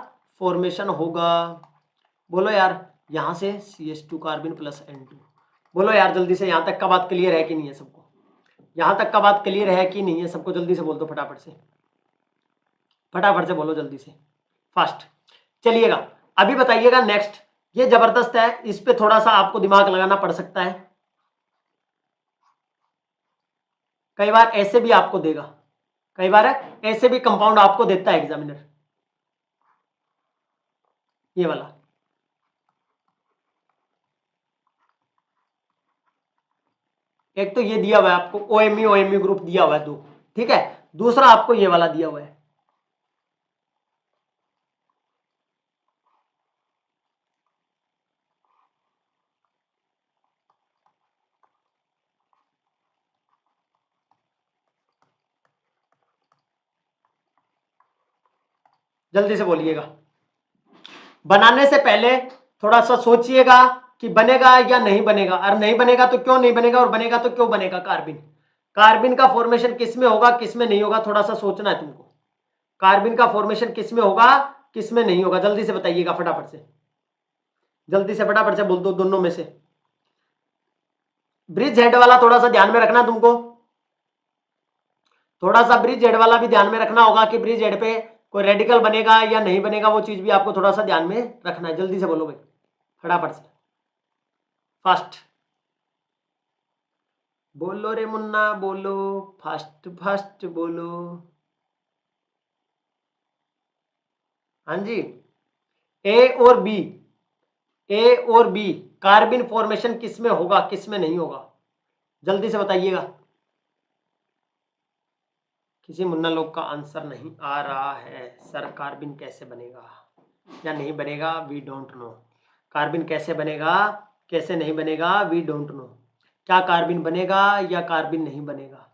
फॉर्मेशन होगा। बोलो यार, यहां से CH2 कार्बिन प्लस N2, बोलो यार जल्दी से, यहां तक का बात क्लियर है कि नहीं है सबको? यहां तक का बात क्लियर है कि नहीं है सबको? जल्दी से बोल दो फटाफट से, फटाफट से बोलो जल्दी से, फास्ट चलिएगा। अभी बताइएगा नेक्स्ट, ये जबरदस्त है, इस पे थोड़ा सा आपको दिमाग लगाना पड़ सकता है, कई बार ऐसे भी आपको देगा, कई बार ऐसे भी कंपाउंड आपको देता है एग्जामिनर, ये वाला। एक तो ये दिया हुआ है आपको OMe ग्रुप दिया हुआ है 2, ठीक है। दूसरा आपको ये वाला दिया हुआ है, जल्दी से बोलिएगा। बनाने से पहले थोड़ा सा सोचिएगा कि बनेगा या नहीं बनेगा, और नहीं बनेगा तो क्यों नहीं बनेगा, और बनेगा तो क्यों बनेगा। कार्बिन, कार्बिन का फॉर्मेशन किस में होगा किस में नहीं होगा, थोड़ा सा सोचना है तुमको। कार्बिन का फॉर्मेशन किस में होगा किस में नहीं होगा, जल्दी से बताइएगा फटाफट से, जल्दी से फटाफट से बोल दो दोनों में से। ब्रिज हेड वाला थोड़ा सा ध्यान में रखना तुमको, थोड़ा सा ब्रिज हेड वाला भी ध्यान में रखना होगा कि ब्रिज हेड पे कोई रेडिकल बनेगा या नहीं बनेगा, वो चीज भी आपको थोड़ा सा ध्यान में रखना है। जल्दी से बोलो भाई, फटाफट से, फास्ट बोलो रे मुन्ना, बोलो फास्ट फास्ट बोलो। हाँ जी, ए और बी, ए और बी कार्बन फॉर्मेशन किस में होगा किस में नहीं होगा, जल्दी से बताइएगा। किसी मुन्ना लोग का आंसर नहीं आ रहा है। सर कार्बन कैसे बनेगा या नहीं बनेगा, वी डोंट नो। कार्बन कैसे बनेगा कैसे नहीं बनेगा, वी डोंट नो। क्या कार्बन बनेगा या कार्बन नहीं बनेगा,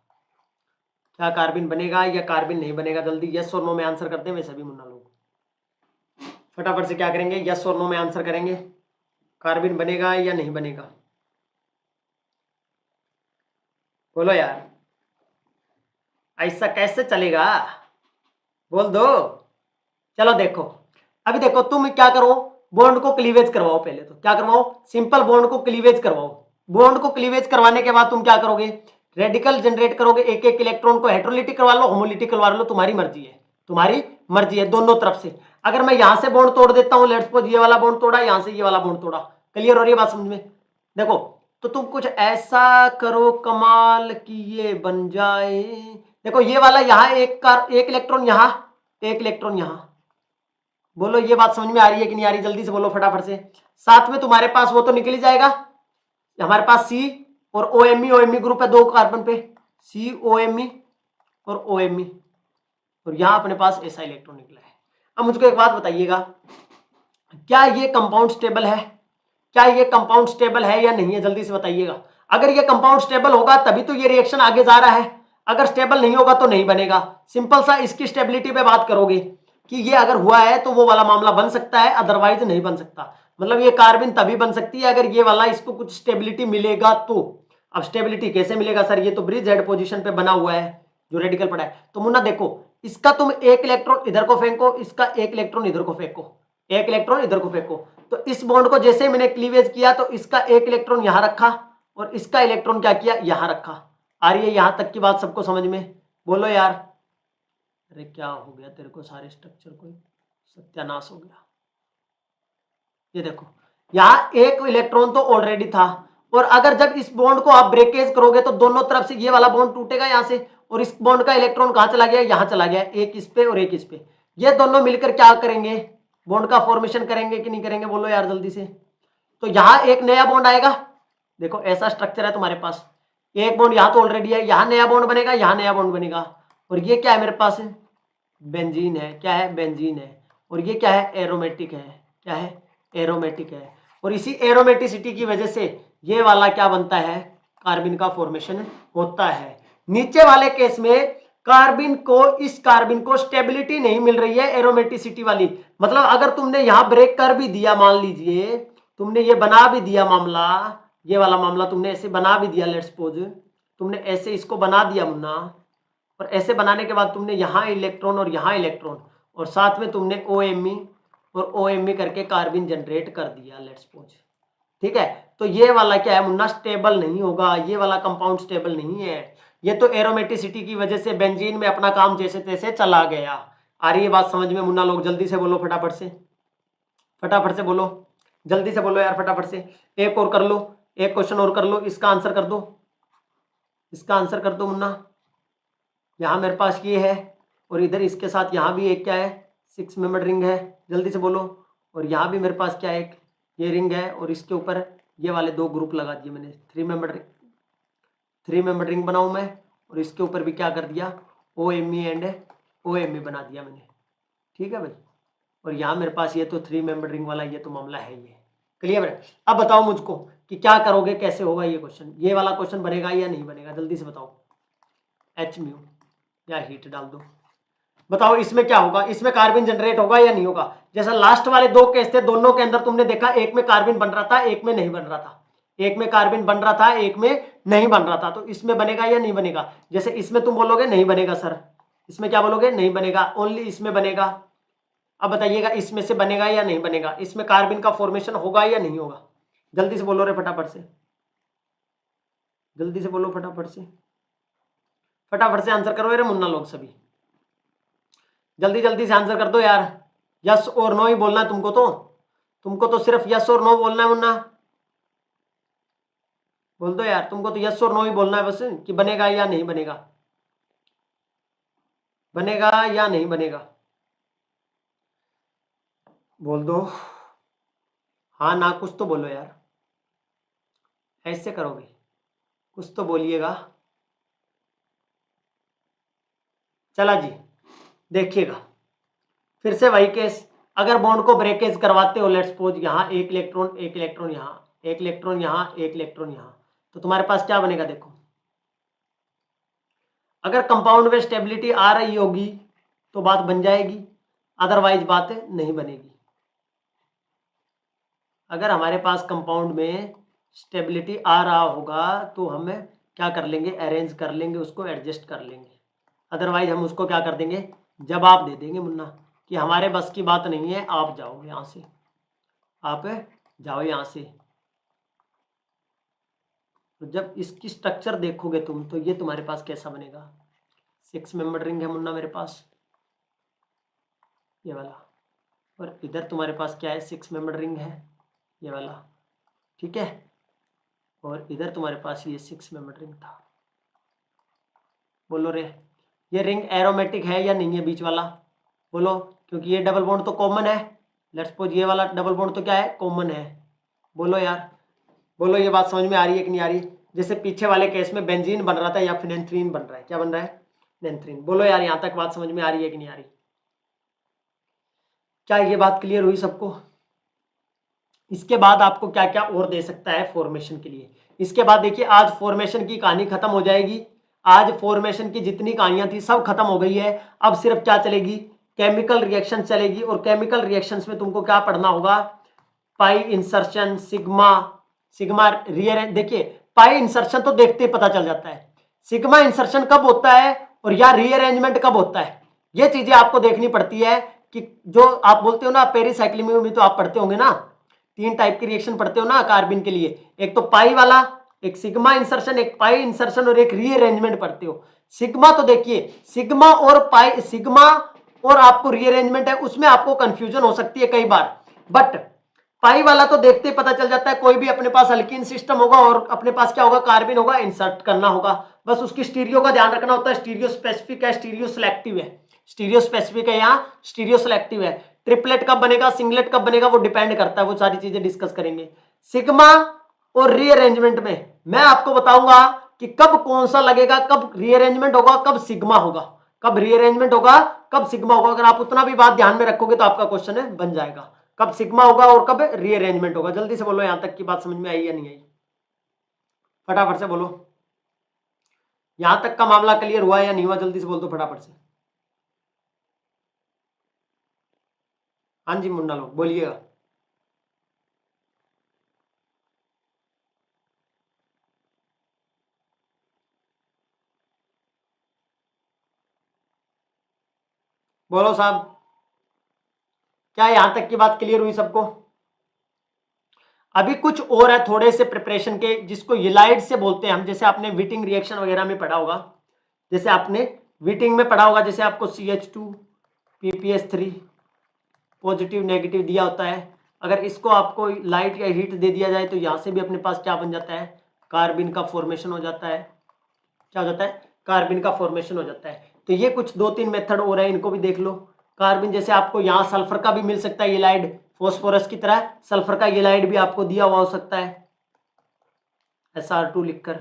क्या कार्बन बनेगा या कार्बन नहीं बनेगा, जल्दी यस और नो में आंसर करते हैं वे सभी मुन्ना लोग। फटाफट से क्या करेंगे, यस और नो में आंसर करेंगे, कार्बन बनेगा या नहीं बनेगा, बोलो यार, ऐसा कैसे चलेगा, बोल दो। चलो देखो, अभी देखो तुम क्या करो, बॉन्ड को क्लीवेज करवाओ, पहले तो क्या करवाओ, सिंपल बॉन्ड को क्लीवेज करवाओ। बॉन्ड को क्लीवेज करवाने के बाद तुम क्या करोगे, रेडिकल जनरेट करोगे, एक एक इलेक्ट्रॉन को हेटेरोलिटिक करवा लो, होमोलिटिक करवा लो, तुम्हारी मर्जी है, तुम्हारी मर्जी है दोनों तरफ से। अगर मैं यहां से बॉन्ड तोड़ देता हूं, लेट्स सपोज ये वाला बॉन्ड तोड़ा, यहां से ये वाला बॉन्ड तोड़ा, क्लियर हो रही है बात समझ में। देखो तो तुम कुछ ऐसा करो कमाल कि ये बन जाए। देखो ये वाला यहाँ एक इलेक्ट्रॉन, यहाँ एक इलेक्ट्रॉन, यहाँ, बोलो ये बात समझ में आ रही है कि नहीं आ रही, जल्दी से बोलो फटाफट से। साथ में तुम्हारे पास वो तो निकल ही जाएगा, हमारे पास सी और ओएमई ग्रुप है दो कार्बन पे, सी ओएमई और ओएमई, और यहां अपने पास ऐसा इलेक्ट्रॉन निकला है। अब मुझको एक बात बताइएगा, क्या ये कंपाउंड स्टेबल है, क्या ये कंपाउंड स्टेबल है या नहीं है, जल्दी से बताइएगा। अगर ये कंपाउंड स्टेबल होगा तभी तो ये रिएक्शन आगे जा रहा है, अगर स्टेबल नहीं होगा तो नहीं बनेगा। सिंपल सा इसकी स्टेबिलिटी पे बात करोगे कि ये अगर हुआ है तो वो वाला मामला बन सकता है, अदरवाइज नहीं बन सकता। मतलब ये कार्बन तभी बन सकती है अगर ये वाला इसको कुछ स्टेबिलिटी मिलेगा तो। अब स्टेबिलिटी कैसे मिलेगा सर, ये तो ब्रिज हेड पोजीशन पे बना हुआ है जो रेडिकल पड़ा है। तो मुन्ना देखो, इसका तुम एक इलेक्ट्रॉन इधर को फेंको, इसका एक इलेक्ट्रॉन इधर को फेंको, एक इलेक्ट्रॉन इधर को फेंको, तो इस बॉन्ड को जैसे मैंने क्लीवेज किया तो इसका एक इलेक्ट्रॉन यहां रखा और इसका इलेक्ट्रॉन क्या किया, यहां रखा। आ रही है यहां तक की बात सबको समझ में, बोलो यार। अरे क्या हो गया तेरे को, सारे स्ट्रक्चर को सत्यानाश हो गया। ये देखो यहां एक इलेक्ट्रॉन तो ऑलरेडी था, और अगर जब इस बॉन्ड को आप ब्रेकेज करोगे तो दोनों तरफ से ये वाला बॉन्ड टूटेगा यहां से, और इस बॉन्ड का इलेक्ट्रॉन कहां चला गया, यहां चला गया, एक इस पे और एक इस पे। ये दोनों मिलकर क्या करेंगे, बॉन्ड का फॉर्मेशन करेंगे कि नहीं करेंगे, बोलो यार जल्दी से। तो यहां एक नया बॉन्ड आएगा, देखो ऐसा स्ट्रक्चर है तुम्हारे पास, एक बॉन्ड यहां तो ऑलरेडी है, यहां नया बॉन्ड बनेगा, यहां नया बॉन्ड बनेगा, और ये क्या है मेरे पास, बेंजीन है, क्या है, बेंजीन है, और ये क्या है, एरोमेटिक है, क्या है, एरोमेटिक है, और इसी एरोमेटिसिटी की वजह से ये वाला क्या बनता है, कार्बन का फॉर्मेशन होता है। नीचे वाले केस में कार्बन को, इस कार्बन को स्टेबिलिटी नहीं मिल रही है एरोमेटिसिटी वाली, मतलब अगर तुमने यहां ब्रेक कर भी दिया, मान लीजिए तुमने ये बना भी दिया मामला, ये वाला मामला तुमने ऐसे बना भी दिया, लेट्स सपोज तुमने ऐसे इसको बना दिया मुन्ना, और ऐसे बनाने के बाद तुमने यहाँ इलेक्ट्रॉन और यहाँ इलेक्ट्रॉन, और साथ में तुमने OMe और OMe करके कार्बन जनरेट कर दिया, लेट्स सपोज, ठीक है। तो ये वाला क्या है मुन्ना, स्टेबल नहीं होगा, ये वाला कंपाउंड स्टेबल नहीं है, ये तो एरोमेटिसिटी की वजह से बेंजीन में अपना काम जैसे तैसे चला गया। आ रही है बात समझ में मुन्ना लोग, जल्दी से बोलो फटाफट से, फटाफट से बोलो, जल्दी से बोलो यार फटाफट से। एक और कर लो, एक क्वेश्चन और कर लो, इसका आंसर कर दो, इसका आंसर कर दो मुन्ना। यहाँ मेरे पास ये है, और इधर इसके साथ यहाँ भी एक क्या है, 6 मेंबर रिंग है, जल्दी से बोलो। और यहाँ भी मेरे पास क्या है, एक ये रिंग है, और इसके ऊपर ये वाले दो ग्रुप लगा दिए मैंने, 3 मेंबर रिंग बनाऊँ मैं, और इसके ऊपर भी क्या कर दिया, OMe एंड OMe बना दिया मैंने, ठीक है भाई। और यहाँ मेरे पास ये तो 3 मेंबर रिंग वाला ये तो मामला है, ये क्लियर है। अब बताओ मुझको कि क्या करोगे, कैसे होगा ये क्वेश्चन, ये वाला क्वेश्चन बनेगा या नहीं बनेगा, जल्दी से बताओ। Hµ या हीट डाल दो, बताओ इसमें क्या होगा, इसमें कार्बन जनरेट होगा या नहीं होगा। जैसा लास्ट वाले दो केस थे, दोनों के अंदर तुमने देखा एक में कार्बन बन रहा था, एक में नहीं बन रहा था, एक में कार्बन बन रहा था, एक में नहीं बन रहा था, तो इसमें बनेगा या नहीं बनेगा। जैसे इसमें तुम बोलोगे नहीं बनेगा सर, इसमें क्या बोलोगे, नहीं बनेगा, ओनली इसमें बनेगा। अब बताइएगा इसमें से बनेगा या नहीं बनेगा, इसमें कार्बन का फॉर्मेशन होगा या नहीं होगा, जल्दी से बोलो रे फटाफट से। जल्दी से बोलो फटाफट से, फटाफट से आंसर करो मेरे मुन्ना लोग सभी, जल्दी जल्दी से आंसर कर दो यार। यस और नो ही बोलना है तुमको तो सिर्फ यस और नो बोलना है मुन्ना, बोल दो यार, तुमको तो यस और नो ही बोलना है बस, कि बनेगा या नहीं बनेगा, बनेगा या नहीं बनेगा, बोल दो हाँ ना, कुछ तो बोलो यार, ऐसे करोगे, कुछ तो बोलिएगा। चला जी, देखिएगा फिर से वही केस, अगर बॉन्ड को ब्रेकेज करवाते हो, लेट्स सपोज यहाँ एक इलेक्ट्रॉन, एक इलेक्ट्रॉन यहाँ, एक इलेक्ट्रॉन यहाँ, एक इलेक्ट्रॉन यहाँ, तो तुम्हारे पास क्या बनेगा देखो, अगर कंपाउंड में स्टेबिलिटी आ रही होगी तो बात बन जाएगी, अदरवाइज बात नहीं बनेगी। अगर हमारे पास कंपाउंड में स्टेबिलिटी आ रहा होगा तो हम क्या कर लेंगे, अरेंज कर लेंगे, उसको एडजस्ट कर लेंगे, अदरवाइज हम उसको क्या कर देंगे, जवाब दे देंगे मुन्ना कि हमारे बस की बात नहीं है, आप जाओ यहाँ से, आप जाओ यहाँ से। तो जब इसकी स्ट्रक्चर देखोगे तुम तो ये तुम्हारे पास कैसा बनेगा, 6 मेंबर रिंग है मुन्ना मेरे पास, ये वाला, और इधर तुम्हारे पास क्या है, 6 मेंबर रिंग है, ये वाला, ठीक है, और इधर तुम्हारे पास ये 6 मेंबर रिंग था। बोलो रे, ये रिंग एरोमेटिक है या नहीं है बीच वाला, बोलो, क्योंकि ये डबल बॉन्ड तो कॉमन है, लेट्स सपोज ये वाला डबल बॉन्ड तो क्या है, कॉमन है। बोलो यार, बोलो ये बात समझ में आ रही है कि नहीं आ रही, जैसे पीछे वाले केस में बेंजीन बन रहा था या फिनेंथ्रीन बन रहा है, क्या बन रहा है, नेंथ्रीन। बोलो यार यहाँ तक बात समझ में आ रही है कि नहीं आ रही, क्या ये बात क्लियर हुई सबको। इसके बाद आपको क्या क्या और दे सकता है फॉर्मेशन के लिए, इसके बाद देखिए आज फॉर्मेशन की कहानी खत्म हो जाएगी, आज फॉर्मेशन की जितनी कहानियां थी सब खत्म हो गई है, अब सिर्फ क्या चलेगी, केमिकल रिएक्शन चलेगी, और केमिकल रिएक्शंस में तुमको क्या पढ़ना होगा, पाई इंसर्शन, सिग्मा, सिग्मा रिअरेंज, देखिए पाई इंसर्शन तो देखते ही पता चल जाता है, सिग्मा इंसर्शन कब होता है और या रीअरेंजमेंट कब होता है, ये चीजें आपको देखनी पड़ती है, कि जो आप बोलते हो ना पेरीसाइक्लिक में भी तो आप पढ़ते होंगे ना, 3 टाइप की रिएक्शन पढ़ते हो ना कार्बिन के लिए, एक तो पाई वाला, एक सिग्मा इंसर्शन, एक पाई इंसर्शन, और एक रीअरेंजमेंट पढ़ते हो। सिग्मा तो देखिए, सिग्मा और पाई, सिग्मा और आपको रीअरेंजमेंट है, उसमें आपको कंफ्यूजन हो सकती है कई बार, बट पाई वाला तो देखते ही पता चल जाता है, कोई भी अपने पास अल्कीन सिस्टम होगा और अपने पास क्या होगा, कार्बन होगा, इंसर्ट करना होगा, बस उसकी स्टीरियो का ध्यान रखना होता है, स्टीरियो स्पेसिफिक है, स्टीरियो सिलेक्टिव है, स्टीरियो स्पेसिफिक है या स्टीरियो सिलेक्टिव है, ट्रिपलेट कब बनेगा, सिंगलेट कब बनेगा, वो डिपेंड करता है, वो सारी चीजें डिस्कस करेंगे। सिग्मा और रीअरेंजमेंट में मैं आपको बताऊंगा कि कब कौन सा लगेगा, कब रीअरेंजमेंट होगा, कब सिग्मा होगा, कब रीअरेंजमेंट होगा, कब सिग्मा होगा, अगर आप उतना भी बात ध्यान में रखोगे तो आपका क्वेश्चन है बन जाएगा, कब सिग्मा होगा और कब रीअरेंजमेंट होगा। जल्दी से बोलो यहां तक की बात समझ में आई या नहीं आई, फटाफट से बोलो, यहां तक का मामला क्लियर हुआ या नहीं हुआ, जल्दी से बोल दो फटाफट से। हाँ जी मुन्ना लोग बोलिएगा। बोलो साहब, क्या यहां तक की बात क्लियर हुई सबको। अभी कुछ और है थोड़े से प्रिपरेशन के, जिसको येलाइड से बोलते हैं हम, जैसे आपने विटिंग रिएक्शन वगैरह में पढ़ा होगा, जैसे आपने विटिंग में पढ़ा होगा, जैसे आपको CH2 PPS3 पॉजिटिव नेगेटिव दिया होता है, अगर इसको आपको लाइट या हीट दे दिया जाए तो यहाँ से भी अपने पास क्या बन जाता है, कार्बिन का फॉर्मेशन हो जाता है, क्या हो जाता है, कार्बिन का फॉर्मेशन हो जाता है। तो ये कुछ 2-3 मेथड और है, इनको भी देख लो। कार्बिन जैसे आपको यहाँ सल्फर का भी मिल सकता है येलाइड, फॉस्फोरस की तरह सल्फर का येलाइड भी आपको दिया हुआ हो सकता है SR2 लिखकर,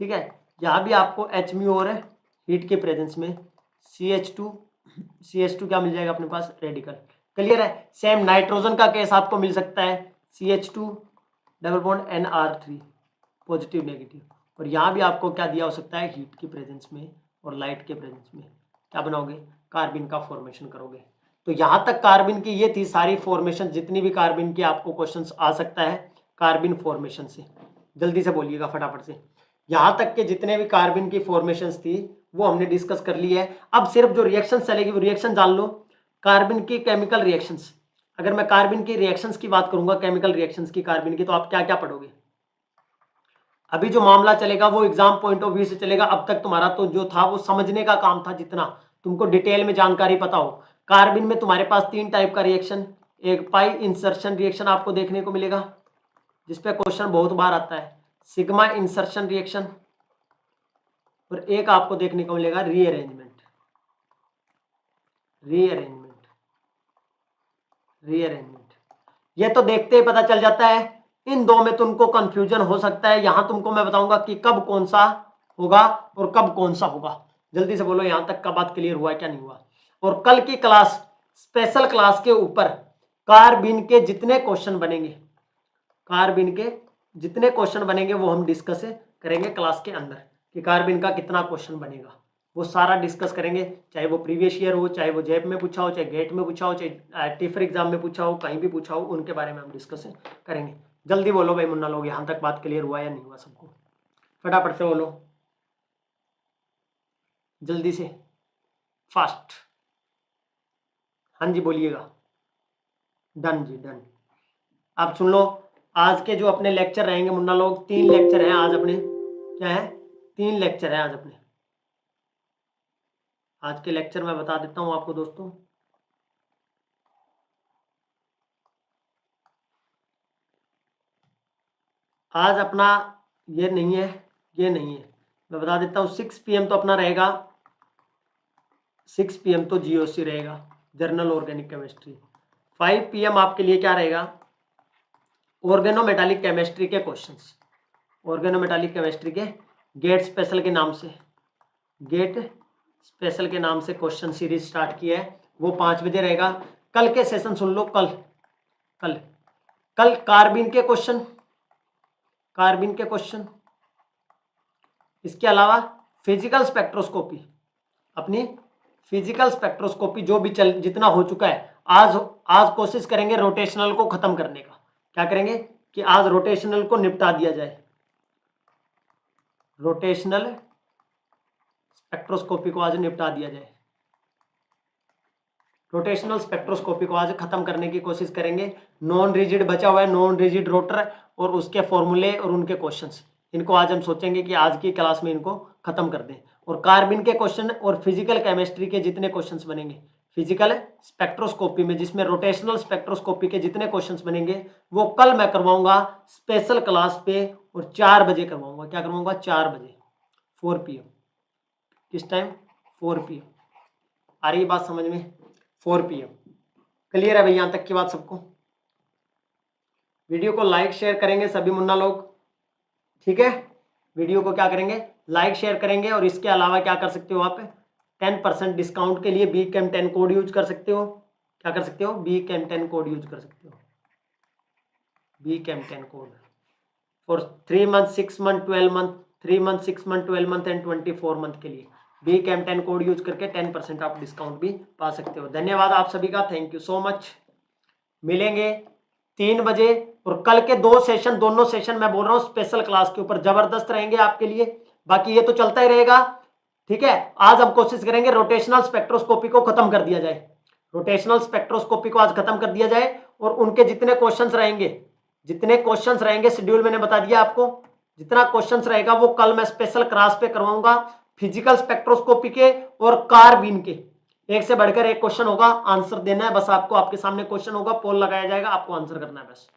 ठीक है। यहाँ भी आपको HMu और हीट के प्रेजेंस में CH2 क्या मिल जाएगा अपने पास, रेडिकल, क्लियर है। सेम नाइट्रोजन का केस आपको मिल सकता है, CH2 double bond NR3 positive negative, और यहाँ भी आपको क्या दिया हो सकता है, हीट के प्रेजेंस में और लाइट के प्रेजेंस में क्या बनाओगे, कार्बिन का फॉर्मेशन करोगे। तो यहाँ तक कार्बिन की ये थी सारी फॉर्मेशन, जितनी भी कार्बिन की आपको क्वेश्चंस आ सकता है कार्बिन फॉर्मेशन से, जल्दी से बोलिएगा फटाफट से। यहाँ तक के जितने भी कार्बिन की फॉर्मेशंस थी वो हमने डिस्कस कर ली है, अब सिर्फ जो रिएक्शन चलेगी वो रिएक्शन जान लो, कार्बिन की केमिकल रिएक्शंस। अगर मैं कार्बिन की रिएक्शंस की बात करूंगा, केमिकल रिएक्शंस की कार्बिन की, तो आप क्या क्या पढ़ोगे, अभी जो मामला चलेगा वो एग्जाम पॉइंट ऑफ व्यू से चलेगा। अब तक तुम्हारा तो जो था वो समझने का काम था, जितना तुमको डिटेल में जानकारी पता हो। कार्बिन में तुम्हारे पास 3 टाइप का रिएक्शन, एक पाई इंसर्शन रिएक्शन आपको देखने को मिलेगा, जिसपे क्वेश्चन बहुत बार आता है, सिग्मा इंसर्शन रिएक्शन, और एक आपको देखने को मिलेगा रीअरेंजमेंट। रीअरेंजमेंट रीअरेंजमेंट ये तो देखते ही पता चल जाता है। इन दो में तुमको कंफ्यूजन हो सकता है। यहां तुमको मैं बताऊंगा कि कब कौन सा होगा और कब कौन सा होगा। जल्दी से बोलो यहां तक का बात क्लियर हुआ है क्या नहीं हुआ। और कल की क्लास, स्पेशल क्लास के ऊपर कार्बिन के जितने क्वेश्चन बनेंगे, कार्बिन के जितने क्वेश्चन बनेंगे वो हम डिस्कस करेंगे क्लास के अंदर, कि कार्बिन का कितना क्वेश्चन बनेगा वो सारा डिस्कस करेंगे। चाहे वो प्रीवियस ईयर हो, चाहे वो जेब में पूछा हो, चाहे गेट में पूछा हो, चाहे टिफर एग्जाम में पूछा हो, कहीं भी पूछा हो, उनके बारे में हम डिस्कस करेंगे। जल्दी बोलो भाई मुन्ना लोग, यहाँ तक बात क्लियर हुआ या नहीं हुआ सबको? फटाफट से बोलो, जल्दी से, फास्ट। हाँ जी बोलिएगा। डन जी डन। आप सुन लो, आज के जो अपने लेक्चर रहेंगे मुन्ना लोग, 3 लेक्चर हैं आज अपने। क्या है? 3 लेक्चर हैं आज अपने। आज के लेक्चर मैं बता देता हूं आपको दोस्तों। आज अपना ये नहीं है, ये नहीं है, मैं बता देता हूँ। 6 PM तो अपना रहेगा, 6 PM तो GOC रहेगा, जर्नल ऑर्गेनिक केमिस्ट्री। 5 PM आपके लिए क्या रहेगा? ऑर्गेनोमेटालिक केमिस्ट्री के क्वेश्चंस। ऑर्गेनोमेटालिक केमिस्ट्री के गेट स्पेशल के नाम से, गेट स्पेशल के नाम से क्वेश्चन सीरीज स्टार्ट किया है, वो 5 बजे रहेगा। कल के सेशन सुन लो, कल कल कल कार्बिन के क्वेश्चन, कार्बिन के क्वेश्चन। इसके अलावा फिजिकल स्पेक्ट्रोस्कोपी, अपनी फिजिकल स्पेक्ट्रोस्कोपी जो भी चल जितना हो चुका है, आज कोशिश करेंगे रोटेशनल को खत्म करने का। क्या करेंगे कि आज रोटेशनल को निपटा दिया जाए, रोटेशनल स्पेक्ट्रोस्कोपी को आज निपटा दिया जाए। रोटेशनल स्पेक्ट्रोस्कोपी को आज खत्म करने की कोशिश करेंगे। नॉन रिजिड बचा हुआ है, नॉन रिजिड रोटर और उसके फॉर्मूले और उनके क्वेश्चंस, इनको आज हम सोचेंगे कि आज की क्लास में इनको खत्म कर दें। और कार्बिन के क्वेश्चन और फिजिकल केमिस्ट्री के जितने क्वेश्चंस बनेंगे, फिजिकल स्पेक्ट्रोस्कोपी में जिसमें रोटेशनल स्पेक्ट्रोस्कोपी के जितने क्वेश्चंस बनेंगे वो कल मैं करवाऊंगा स्पेशल क्लास पे, और 4 बजे करवाऊंगा। क्या करवाऊंगा? 4 बजे, 4 PM। किस टाइम? 4 PM। आ रही है बात समझ में? 4 PM। क्लियर है भाई यहां तक की बात सबको? वीडियो को लाइक शेयर करेंगे सभी मुन्ना लोग, ठीक है? वीडियो को क्या करेंगे? लाइक शेयर करेंगे। और इसके अलावा क्या कर सकते हो आप? 10% डिस्काउंट के लिए BCAM10 कोड यूज कर सकते हो। क्या कर सकते हो? BCAM10 कोड यूज कर सकते हो। BCAM10 code for 3 month, 6 month, 12 month, 3 month, 6 month, 12 month and 24 month के लिए BCAM10 कोड यूज करके 10% आप डिस्काउंट भी पा सकते हो। धन्यवाद आप सभी का, थैंक यू सो मच। मिलेंगे 3 बजे। और कल के 2 सेशन, दोनों सेशन मैं बोल रहा हूँ स्पेशल क्लास के ऊपर जबरदस्त रहेंगे आपके लिए। बाकी ये तो चलता ही रहेगा, ठीक है? आज हम कोशिश करेंगे रोटेशनल स्पेक्ट्रोस्कोपी को खत्म कर दिया जाए, रोटेशनल स्पेक्ट्रोस्कोपी को आज खत्म कर दिया जाए। और उनके जितने क्वेश्चंस रहेंगे, जितने क्वेश्चंस रहेंगे, शेड्यूल मैंने बता दिया आपको, जितना क्वेश्चंस रहेगा वो कल मैं स्पेशल क्लास पे करवाऊंगा। फिजिकल स्पेक्ट्रोस्कोपी के और कार्बिन के, एक से बढ़कर एक क्वेश्चन होगा, आंसर देना है बस आपको। आपके सामने क्वेश्चन होगा, पोल लगाया जाएगा, आपको आंसर करना है बस,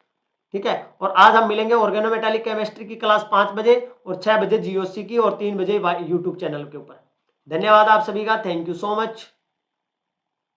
ठीक है? और आज हम मिलेंगे ऑर्गेनोमेटालिक केमिस्ट्री की क्लास 5 बजे, और 6 बजे GOC की, और 3 बजे YouTube चैनल के ऊपर। धन्यवाद आप सभी का, थैंक यू सो मच।